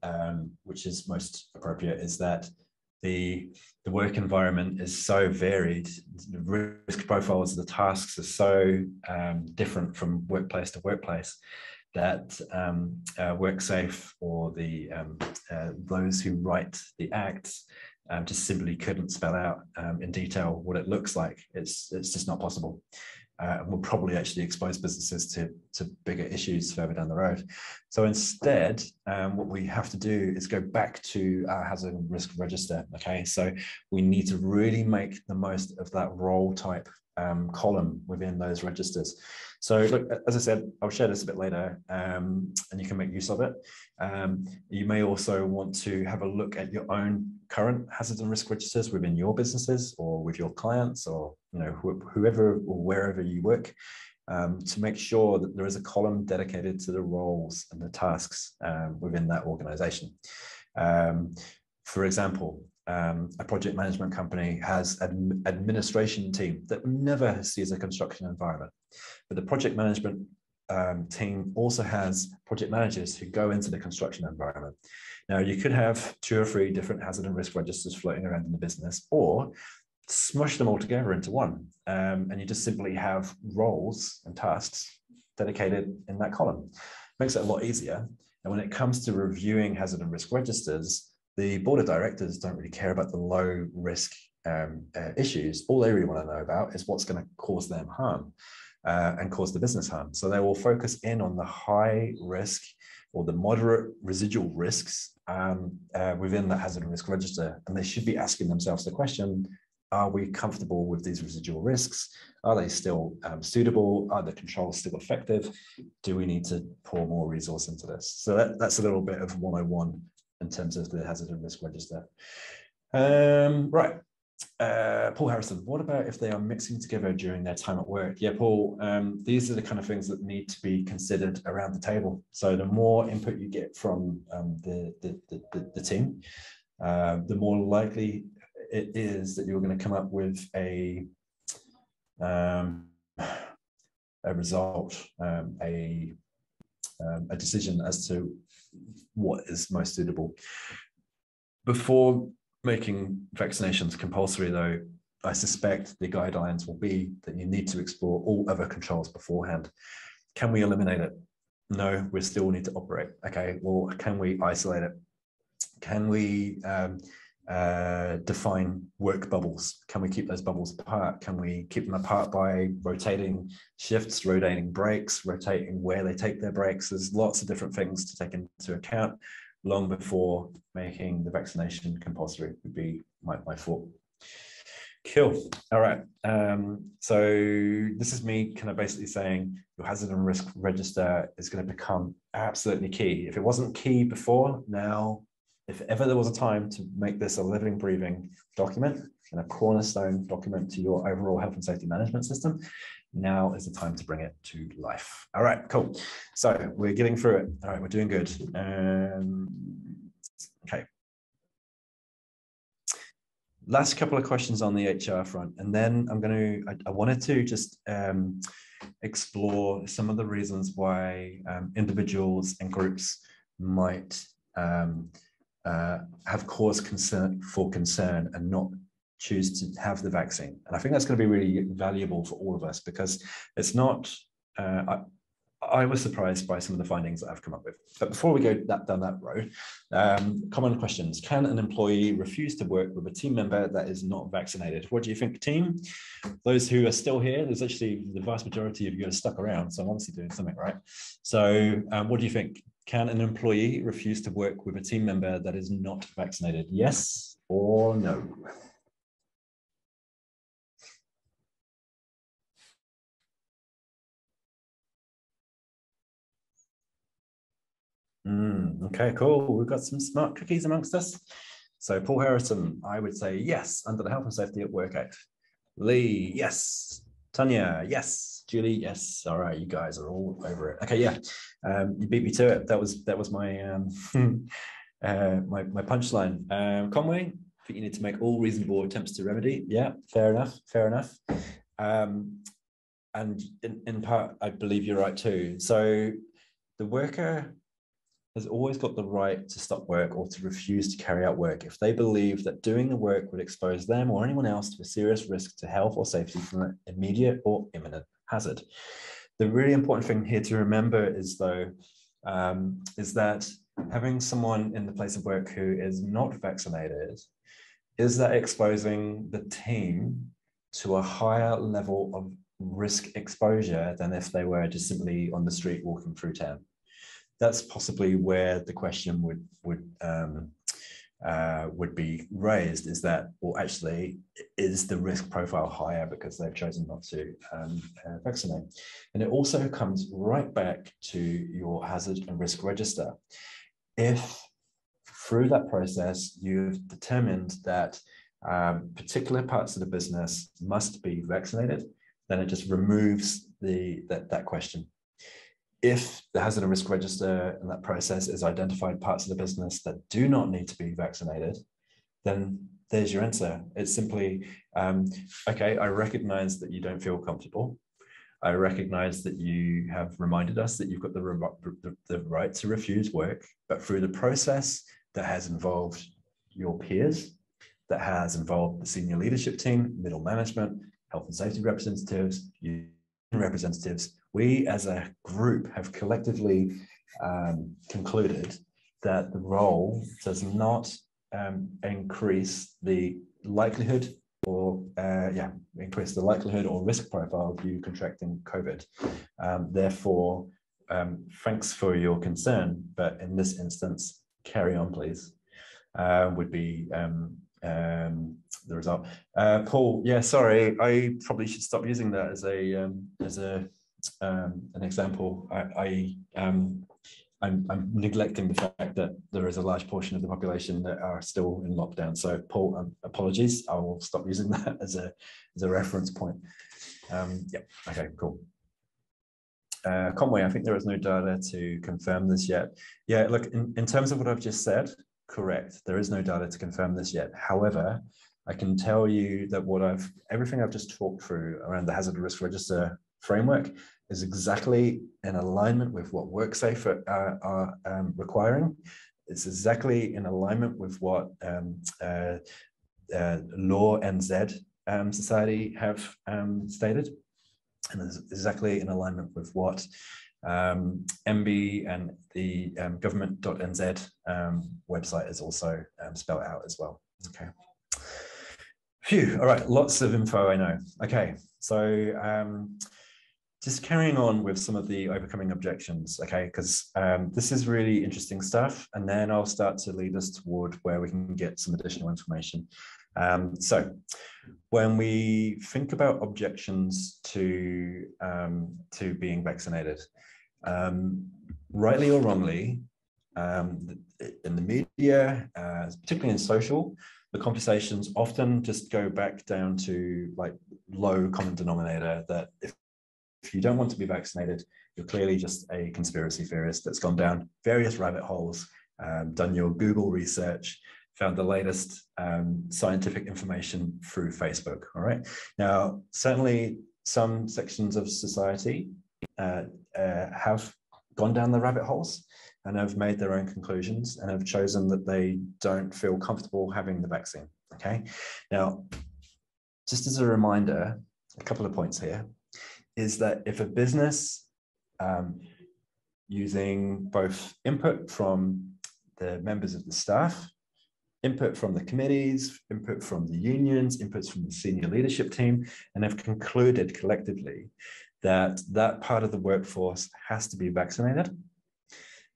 which is most appropriate, is that the work environment is so varied. The risk profiles of the tasks are so different from workplace to workplace, that Worksafe or the those who write the acts just simply couldn't spell out in detail what it looks like. It's just not possible. Will probably actually expose businesses to bigger issues further down the road. So instead, what we have to do is go back to our hazard and risk register. Okay, so we need to really make the most of that role type column within those registers. So look, as I said, I'll share this a bit later, and you can make use of it. You may also want to have a look at your own current hazard and risk registers within your businesses or with your clients, or whoever or wherever you work, to make sure that there is a column dedicated to the roles and the tasks within that organization. For example, a project management company has an administration team that never sees a construction environment, but the project management team also has project managers who go into the construction environment. Now, you could have 2 or 3 different hazard and risk registers floating around in the business, or smush them all together into one, and you just simply have roles and tasks dedicated in that column. Makes it a lot easier. And when it comes to reviewing hazard and risk registers, the board of directors don't really care about the low risk issues. All they really want to know about is what's going to cause them harm and cause the business harm. So they will focus in on the high risk or the moderate residual risks within that hazard and risk register. And they should be asking themselves the question, are we comfortable with these residual risks? Are they still suitable? Are the controls still effective? Do we need to pour more resource into this? So that's a little bit of 101 in terms of the hazard and risk register. Right. Paul Harrison, what about if they are mixing together during their time at work? Yeah, Paul, these are the kind of things that need to be considered around the table. So the more input you get from the team, the more likely it is that you're going to come up with a result, a decision as to what is most suitable. Before making vaccinations compulsory, though, I suspect the guidelines will be that you need to explore all other controls beforehand. Can we eliminate it? No, we still need to operate. Okay, well, can we isolate it? Can we define work bubbles? Can we keep those bubbles apart? Can we keep them apart by rotating shifts, rotating breaks, rotating where they take their breaks? There's lots of different things to take into account long before making the vaccination compulsory would be my thought. Cool. All right. So this is me kind of basically saying your hazard and risk register is going to become absolutely key. If it wasn't key before, now, if ever there was a time to make this a living, breathing document and a cornerstone document to your overall health and safety management system, now is the time to bring it to life. All right, cool. So we're getting through it. All right, we're doing good. Okay. Last couple of questions on the HR front, and then I wanted to just explore some of the reasons why individuals and groups might have cause for concern and not choose to have the vaccine. And I think that's going to be really valuable for all of us, because it's not, I was surprised by some of the findings that I've come up with. But before we go down that road, common questions. Can an employee refuse to work with a team member that is not vaccinated? What do you think, team? Those who are still here, there's actually the vast majority of you are stuck around, so I'm obviously doing something right. So what do you think? Can an employee refuse to work with a team member that is not vaccinated? Yes or no? Okay, cool. We've got some smart cookies amongst us. So Paul Harrison, I would say yes, under the Health and Safety at Work Act. Lee, yes. Tanya, yes. Julie, yes. All right, you guys are all over it. Okay, yeah. You beat me to it. That was my my punchline. Conway, I think you need to make all reasonable attempts to remedy. Yeah, fair enough. Fair enough. And in part, I believe you're right too. So the worker has always got the right to stop work or to refuse to carry out work if they believe that doing the work would expose them or anyone else to a serious risk to health or safety from an immediate or imminent hazard. The really important thing here to remember is, though, is that having someone in the place of work who is not vaccinated, is that exposing the team to a higher level of risk exposure than if they were just simply on the street walking through town? That's possibly where the question would be raised, is that, well, actually, is the risk profile higher because they've chosen not to vaccinate? And it also comes right back to your hazard and risk register. If through that process you've determined that particular parts of the business must be vaccinated, then it just removes that question. If the hazard and risk register and that process is identified parts of the business that do not need to be vaccinated, then there's your answer. It's simply, okay, I recognize that you don't feel comfortable. I recognize that you have reminded us that you've got the right to refuse work, but through the process that has involved your peers, that has involved the senior leadership team, middle management, health and safety representatives, union representatives, we as a group have collectively concluded that the role does not increase the likelihood or increase the likelihood or risk profile of you contracting COVID. Therefore, thanks for your concern, but in this instance, carry on, please, would be the result. Paul, yeah, sorry, I probably should stop using that as an example. I'm neglecting the fact that there is a large portion of the population that are still in lockdown. So Paul, apologies, I will stop using that as a reference point. Yeah, okay, cool. Conway, I think there is no data to confirm this yet. Yeah, look, in terms of what I've just said, correct. There is no data to confirm this yet. However, I can tell you that everything I've just talked through around the hazard risk register framework is exactly in alignment with what Worksafes are requiring. It's exactly in alignment with what Law NZ Society have stated, and is exactly in alignment with what MB and the government.nz website is also spelled out as well. Okay. Phew, all right, lots of info, I know. Okay, so just carrying on with some of the overcoming objections, okay, because this is really interesting stuff, and then I'll start to lead us toward where we can get some additional information. So when we think about objections to being vaccinated, rightly or wrongly, in the media, particularly in social, the conversations often just go back down to like low common denominator, that if you don't want to be vaccinated, you're clearly just a conspiracy theorist that's gone down various rabbit holes, done your Google research, found the latest scientific information through Facebook. All right. Now, certainly some sections of society have gone down the rabbit holes and have made their own conclusions and have chosen that they don't feel comfortable having the vaccine. Okay. Now, just as a reminder, a couple of points here is that if a business using both input from the members of the staff, input from the committees, input from the unions, inputs from the senior leadership team, and have concluded collectively that that part of the workforce has to be vaccinated,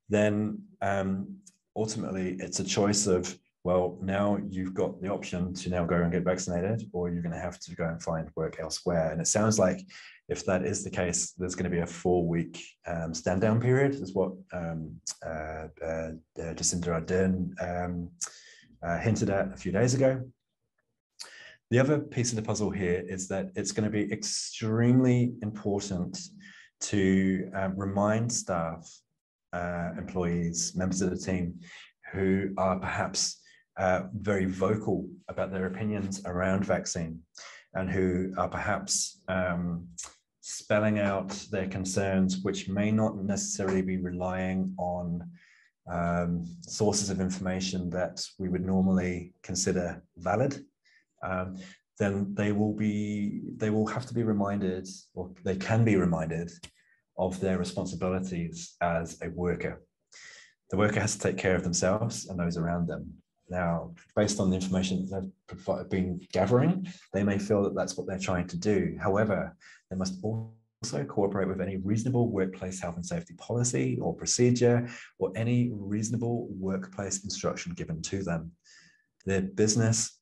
then ultimately it's a choice of, well, now you've got the option to now go and get vaccinated, or you're going to have to go and find work elsewhere. And it sounds like if that is the case, there's going to be a 4-week stand down period, is what Jacinda Ardern hinted at a few days ago. The other piece of the puzzle here is that it's going to be extremely important to remind staff, employees, members of the team who are perhaps very vocal about their opinions around vaccine, and who are perhaps spelling out their concerns, which may not necessarily be relying on sources of information that we would normally consider valid, then they will have to be reminded, or they can be reminded, of their responsibilities as a worker. The worker has to take care of themselves and those around them. Now, based on the information that they've been gathering, they may feel that that's what they're trying to do. However, they must also cooperate with any reasonable workplace health and safety policy or procedure, or any reasonable workplace instruction given to them. Their business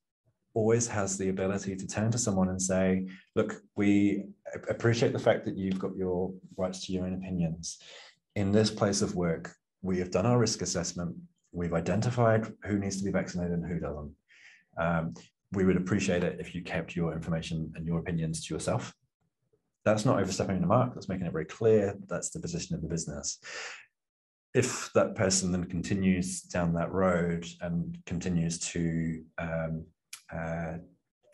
always has the ability to turn to someone and say, look, we appreciate the fact that you've got your rights to your own opinions. In this place of work, we have done our risk assessment. We've identified who needs to be vaccinated and who doesn't. We would appreciate it if you kept your information and your opinions to yourself. That's not overstepping the mark. That's making it very clear. That's the position of the business. If that person then continues down that road and continues to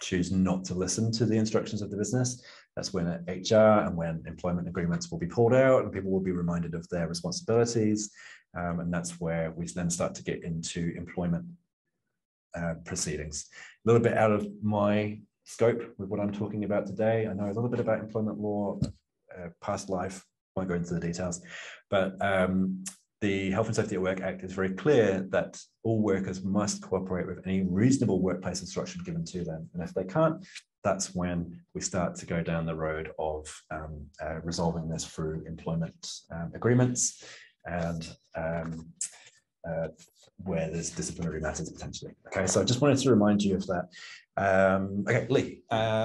choose not to listen to the instructions of the business, that's when HR and when employment agreements will be pulled out and people will be reminded of their responsibilities. And that's where we then start to get into employment proceedings. A little bit out of my scope with what I'm talking about today. I know a little bit about employment law, past life, won't go into the details, but the Health and Safety at Work Act is very clear that all workers must cooperate with any reasonable workplace instruction given to them. And if they can't, that's when we start to go down the road of resolving this through employment agreements and where there's disciplinary matters potentially. Okay, so I just wanted to remind you of that. Okay, Lee,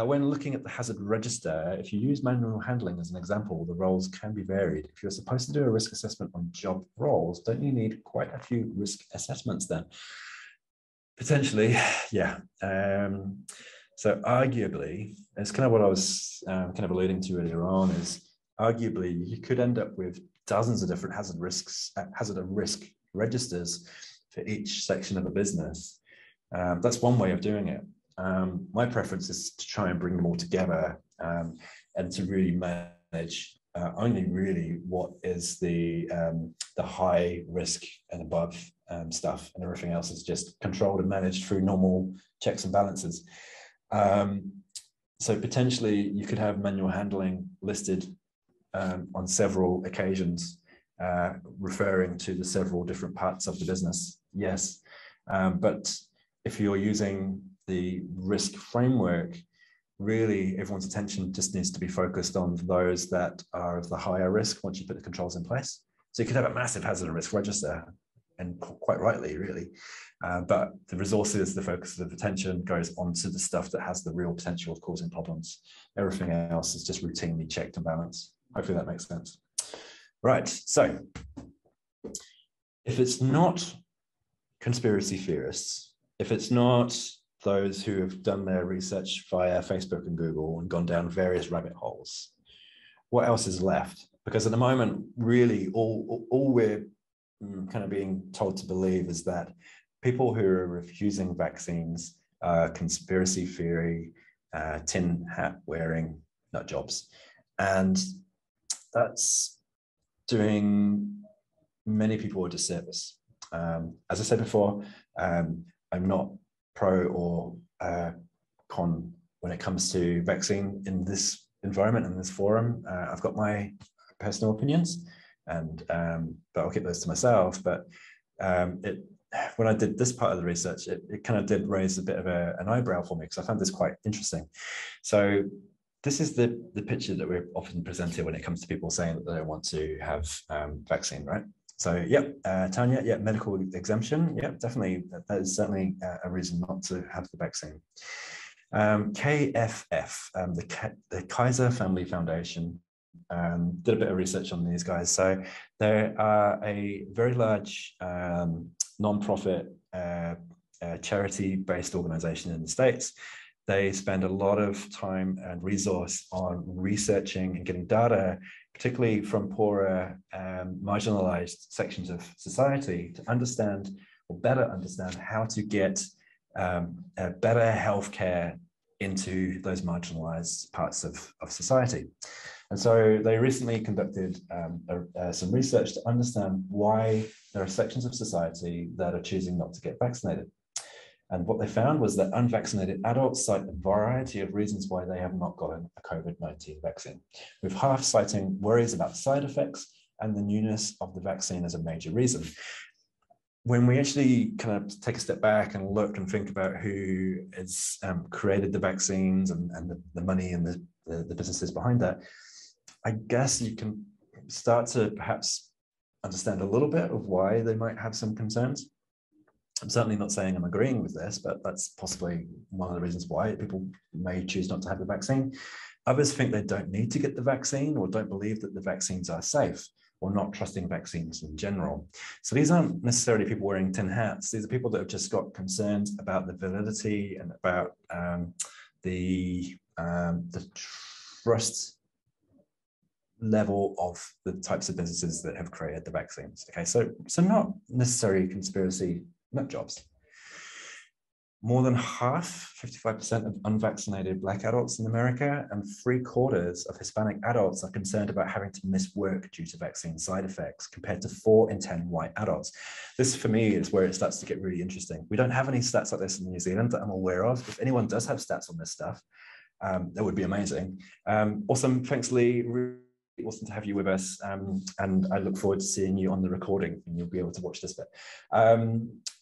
when looking at the hazard register, if you use manual handling as an example, the roles can be varied. If you're supposed to do a risk assessment on job roles, don't you need quite a few risk assessments then? Potentially, yeah. So arguably, it's kind of what I was kind of alluding to earlier on, is arguably you could end up with dozens of different hazard of risk registers for each section of a business. That's one way of doing it. My preference is to try and bring them all together and to really manage only really what is the high risk and above stuff, and everything else is just controlled and managed through normal checks and balances. So potentially you could have manual handling listed on several occasions, referring to the several different parts of the business. Yes, but if you're using the risk framework, really everyone's attention just needs to be focused on those that are of the higher risk once you put the controls in place. So you could have a massive hazard and risk register, and quite rightly, really, but the resources, the focus of attention goes onto the stuff that has the real potential of causing problems. Everything else is just routinely checked and balanced. Hopefully that makes sense. Right, so if it's not conspiracy theorists, if it's not those who have done their research via Facebook and Google and gone down various rabbit holes, what else is left? Because at the moment, really, all we're kind of being told to believe is that people who are refusing vaccines are conspiracy theory, tin hat wearing nut jobs. And that's doing many people a disservice. As I said before, I'm not pro or con when it comes to vaccine in this environment, in this forum. I've got my personal opinions, and but I'll keep those to myself. But when I did this part of the research, it kind of did raise a bit of an eyebrow for me, because I found this quite interesting. So this is the picture that we're often presented when it comes to people saying that they don't want to have vaccine, right? So, yep, Tanya, yeah, medical exemption, yeah, definitely, that is certainly a reason not to have the vaccine. KFF, the Kaiser Family Foundation, did a bit of research on these guys. So they are a very large non-profit charity-based organization in the States. They spend a lot of time and resource on researching and getting data, particularly from poorer, marginalized sections of society, to understand, or better understand, how to get better healthcare into those marginalized parts of society. And so they recently conducted some research to understand why there are sections of society that are choosing not to get vaccinated. And what they found was that unvaccinated adults cite a variety of reasons why they have not gotten a COVID-19 vaccine, with half citing worries about side effects and the newness of the vaccine as a major reason. When we actually kind of take a step back and look and think about who has created the vaccines and the money and the businesses behind that, I guess you can start to perhaps understand a little bit of why they might have some concerns. I'm certainly not saying I'm agreeing with this, but that's possibly one of the reasons why people may choose not to have the vaccine. Others think they don't need to get the vaccine, or don't believe that the vaccines are safe, or not trusting vaccines in general. So these aren't necessarily people wearing tin hats. These are people that have just got concerns about the validity and about the trust level of the types of businesses that have created the vaccines. Okay, so not necessarily conspiracy nut jobs. More than half, 55% of unvaccinated Black adults in America, and 3/4 of Hispanic adults are concerned about having to miss work due to vaccine side effects, compared to 4 in 10 white adults. This, for me, is where it starts to get really interesting. We don't have any stats like this in New Zealand that I'm aware of. If anyone does have stats on this stuff, that would be amazing. Awesome, thanks, Lee. Really awesome to have you with us. And I look forward to seeing you on the recording, and you'll be able to watch this bit.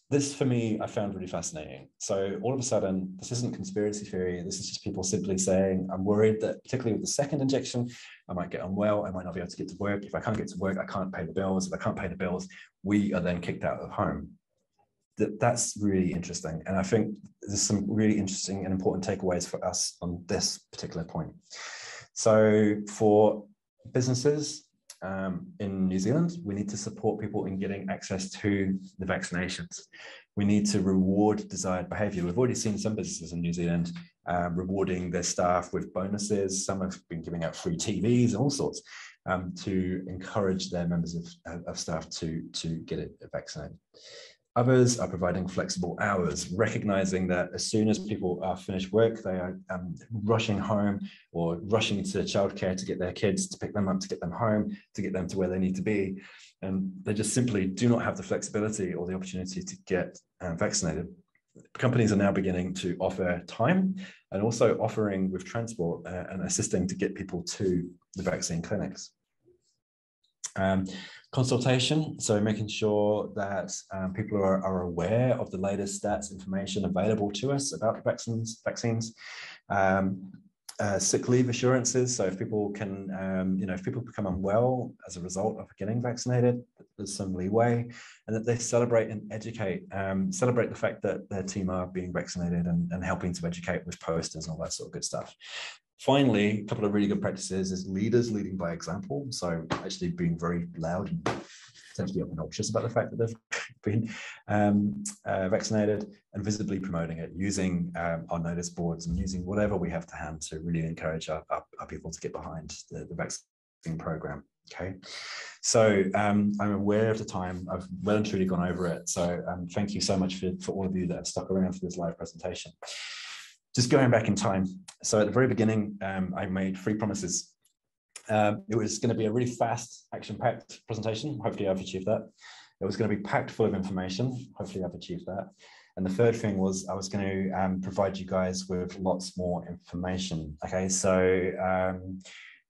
This, for me, I found really fascinating. So all of a sudden, this isn't conspiracy theory. This is just people simply saying, I'm worried that particularly with the second injection, I might get unwell. I might not be able to get to work. If I can't get to work, I can't pay the bills. If I can't pay the bills, we are then kicked out of home. That's really interesting. And I think there's some really interesting and important takeaways for us on this particular point. So for businesses, in New Zealand, we need to support people in getting access to the vaccinations. We need to reward desired behavior. We've already seen some businesses in New Zealand rewarding their staff with bonuses. Some have been giving out free TVs and all sorts to encourage their members of staff to get it vaccinated. Others are providing flexible hours, recognizing that as soon as people are finished work, they are rushing home or rushing to childcare to get their kids, to pick them up, to get them home, to get them to where they need to be. And they just simply do not have the flexibility or the opportunity to get vaccinated. Companies are now beginning to offer time and also offering with transport and assisting to get people to the vaccine clinics. Consultation, so making sure that people are aware of the latest stats information available to us about the vaccines. Sick leave assurances, so if people can, if people become unwell as a result of getting vaccinated, there's some leeway, and that they celebrate and educate, celebrate the fact that their team are being vaccinated and helping to educate with posters and all that sort of good stuff. Finally, a couple of really good practices is leaders leading by example. So actually being very loud and potentially obnoxious about the fact that they've been vaccinated, and visibly promoting it, using our notice boards and using whatever we have to hand to really encourage our people to get behind the vaccine program. Okay, so I'm aware of the time. I've well and truly gone over it. So thank you so much for all of you that have stuck around for this live presentation. Just going back in time. So at the very beginning, I made 3 promises. It was going to be a really fast, action-packed presentation. Hopefully I've achieved that. It was going to be packed full of information. Hopefully I've achieved that. And the third thing was I was going to provide you guys with lots more information. Okay, so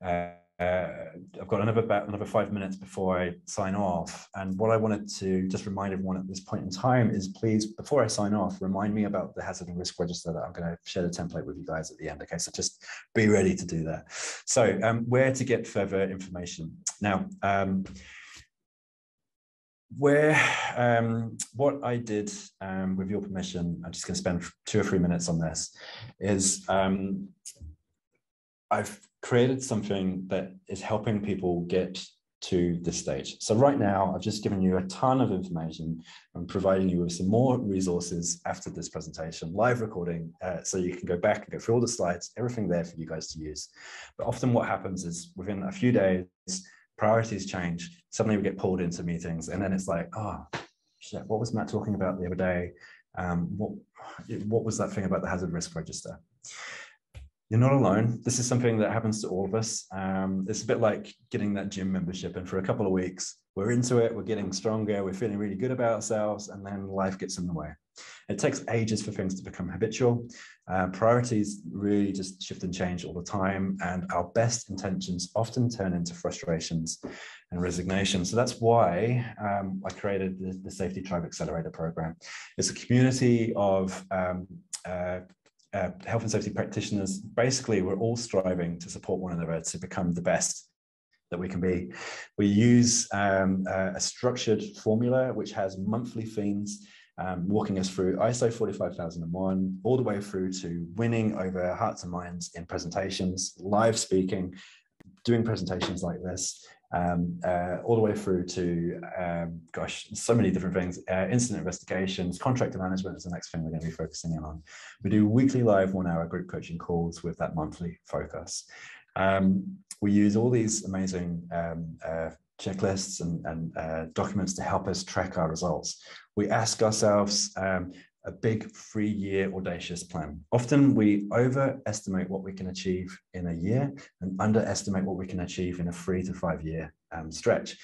I've got another 5 minutes before I sign off. And what I wanted to just remind everyone at this point in time is, please, before I sign off, remind me about the hazard and risk register that I'm going to share the template with you guys at the end. Okay, so just be ready to do that. So where to get further information. Now, what I did, with your permission, I'm just going to spend 2 or 3 minutes on this, is I've created something that is helping people get to this stage. So right now, I've just given you a ton of information. I'm providing you with some more resources after this presentation, live recording, so you can go back and go through all the slides, everything there for you guys to use. But often what happens is within a few days, priorities change. Suddenly we get pulled into meetings, and then it's like, oh, shit, what was Matt talking about the other day? What was that thing about the hazard risk register? You're not alone. This is something that happens to all of us. It's a bit like getting that gym membership, and for a couple of weeks, we're into it, we're getting stronger, we're feeling really good about ourselves, and then life gets in the way. It takes ages for things to become habitual. Priorities really just shift and change all the time, and our best intentions often turn into frustrations and resignation. So that's why I created the Safety Tribe Accelerator program. It's a community of health and safety practitioners. Basically, we're all striving to support one another to become the best that we can be. We use a structured formula which has monthly themes, walking us through ISO 45001 all the way through to winning over hearts and minds in presentations, live speaking, doing presentations like this, all the way through to, gosh, so many different things. Incident investigations, contractor management is the next thing we're going to be focusing in on. We do weekly live 1-hour group coaching calls with that monthly focus. We use all these amazing checklists and documents to help us track our results. We ask ourselves a big 3-year audacious plan. Often we overestimate what we can achieve in a year and underestimate what we can achieve in a 3 to 5 year stretch.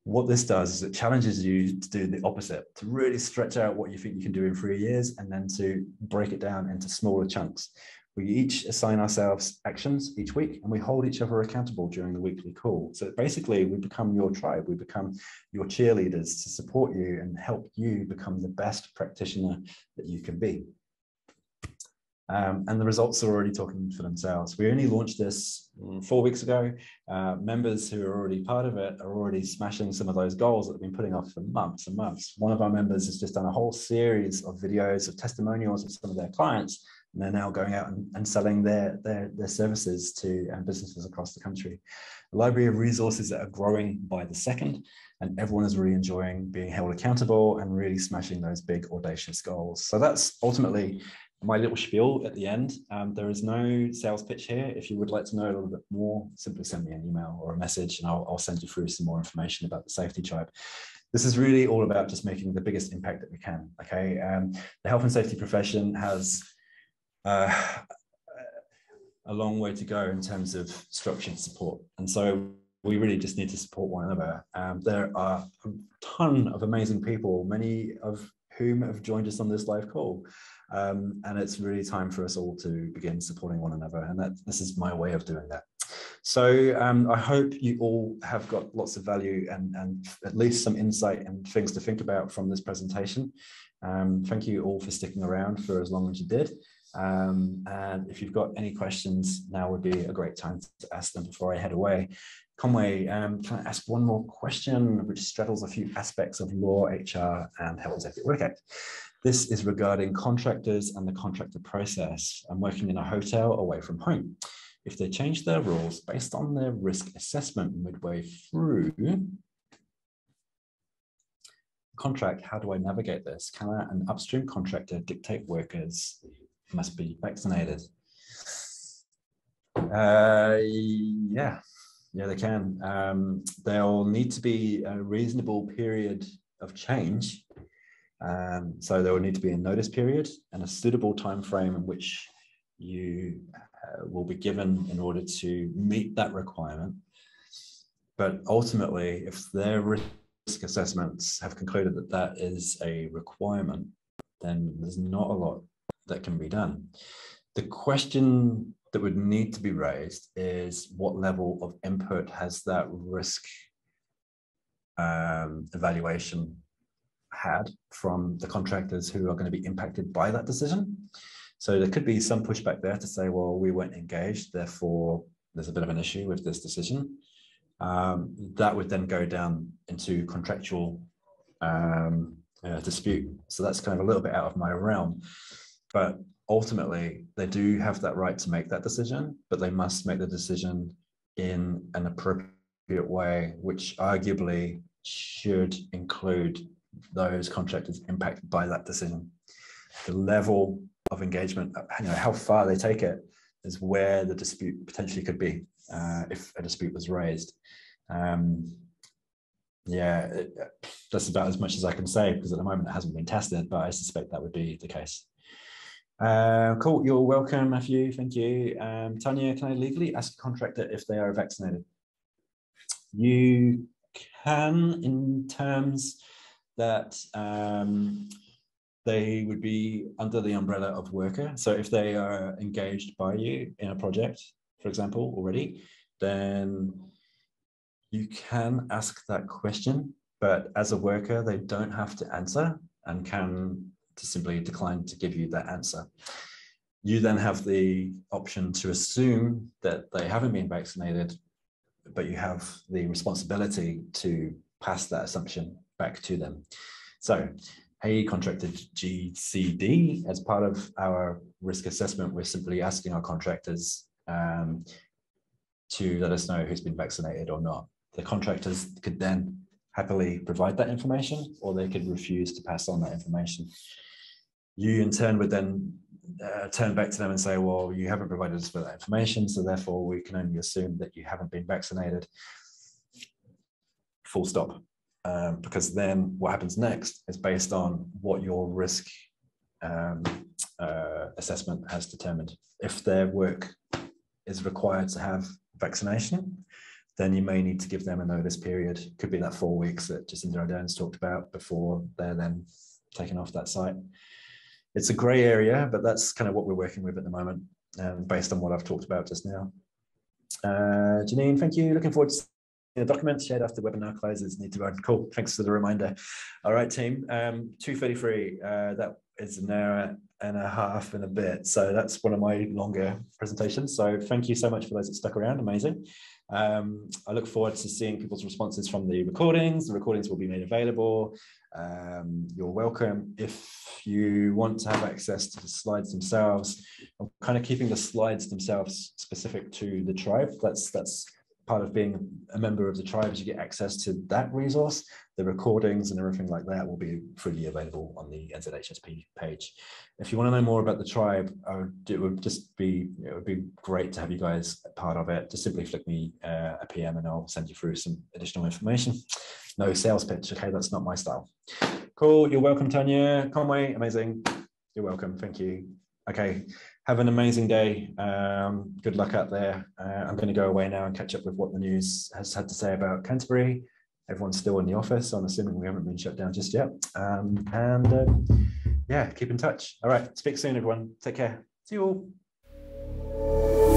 What this does is it challenges you to do the opposite, to really stretch out what you think you can do in 3 years and then to break it down into smaller chunks. We each assign ourselves actions each week, and we hold each other accountable during the weekly call. So basically, we become your tribe. We become your cheerleaders to support you and help you become the best practitioner that you can be. And the results are already talking for themselves. We only launched this 4 weeks ago. Members who are already part of it are already smashing some of those goals that we've been putting off for months and months. One of our members has just done a whole series of videos of testimonials of some of their clients, and they're now going out and selling their services to businesses across the country. A library of resources that are growing by the second, and everyone is really enjoying being held accountable and really smashing those big audacious goals. So that's ultimately my little spiel at the end. There is no sales pitch here. If you would like to know a little bit more, simply send me an email or a message, and I'll send you through some more information about the Safety Tribe. This is really all about just making the biggest impact that we can, okay? The health and safety profession has a long way to go in terms of structured support. And so we really just need to support one another. There are a ton of amazing people, many of whom have joined us on this live call. And it's really time for us all to begin supporting one another. And this is my way of doing that. So I hope you all have got lots of value and at least some insight and things to think about from this presentation. Thank you all for sticking around for as long as you did. And if you've got any questions, now would be a great time to ask them before I head away. Conway, can I ask one more question, which straddles a few aspects of law, HR, and health and safety at work act? This is regarding contractors and the contractor process. I'm working in a hotel away from home. If they change their rules based on their risk assessment midway through contract, how do I navigate this? Can an upstream contractor dictate workers must be vaccinated? Yeah, they can. There'll need to be a reasonable period of change. So there will need to be a notice period and a suitable time frame in which you will be given in order to meet that requirement. But ultimately, if their risk assessments have concluded that that is a requirement, then there's not a lot that can be done. The question that would need to be raised is what level of input has that risk evaluation had from the contractors who are going to be impacted by that decision. So there could be some pushback there to say, well, we weren't engaged, therefore there's a bit of an issue with this decision. That would then go down into contractual dispute. So that's kind of a little bit out of my realm. But ultimately, they do have that right to make that decision, but they must make the decision in an appropriate way, which arguably should include those contractors impacted by that decision. The level of engagement, how far they take it, is where the dispute potentially could be if a dispute was raised. That's about as much as I can say, because at the moment it hasn't been tested, but I suspect that would be the case. Cool, you're welcome, Matthew, thank you. Tanya, can I legally ask a contractor if they are vaccinated? You can, in terms that they would be under the umbrella of worker. So if they are engaged by you in a project, for example, already, then you can ask that question, but as a worker, they don't have to answer and can to simply decline to give you that answer. You then have the option to assume that they haven't been vaccinated, but you have the responsibility to pass that assumption back to them. So, hey, contractor GCD, as part of our risk assessment, we're simply asking our contractors to let us know who's been vaccinated or not. The contractors could then happily provide that information, or they could refuse to pass on that information. You in turn would then turn back to them and say, well, you haven't provided us with that information, so therefore we can only assume that you haven't been vaccinated. Full stop. Because then what happens next is based on what your risk assessment has determined. If their work is required to have vaccination, then you may need to give them a notice period. Could be that 4 weeks that Jacinda Ardern's talked about before they're then taken off that site. It's a grey area, but that's kind of what we're working with at the moment. based on what I've talked about just now. Janine, thank you. Looking forward to the documents shared after the webinar closes. Need to run. Cool. Thanks for the reminder. All right, team. 2:33. That is an hour and a half and a bit. So that's one of my longer presentations. So thank you so much for those that stuck around. Amazing. I look forward to seeing people's responses from the recordings. The recordings will be made available. You're welcome. If you want to have access to the slides themselves, I'm kind of keeping the slides themselves specific to the tribe. That's part of being a member of the tribe, is you get access to that resource. The recordings and everything like that will be freely available on the NZHSP page. If you want to know more about the tribe, it would be great to have you guys part of it. Just simply flick me a PM and I'll send you through some additional information. No sales pitch, okay? That's not my style. Cool, you're welcome, Tanya. Conway, amazing. You're welcome, thank you. Okay, have an amazing day. Good luck out there. I'm going to go away now and catch up with what the news has had to say about Canterbury. Everyone's still in the office, so I'm assuming we haven't been shut down just yet. Yeah, keep in touch. All right, speak soon, everyone. Take care. See you all.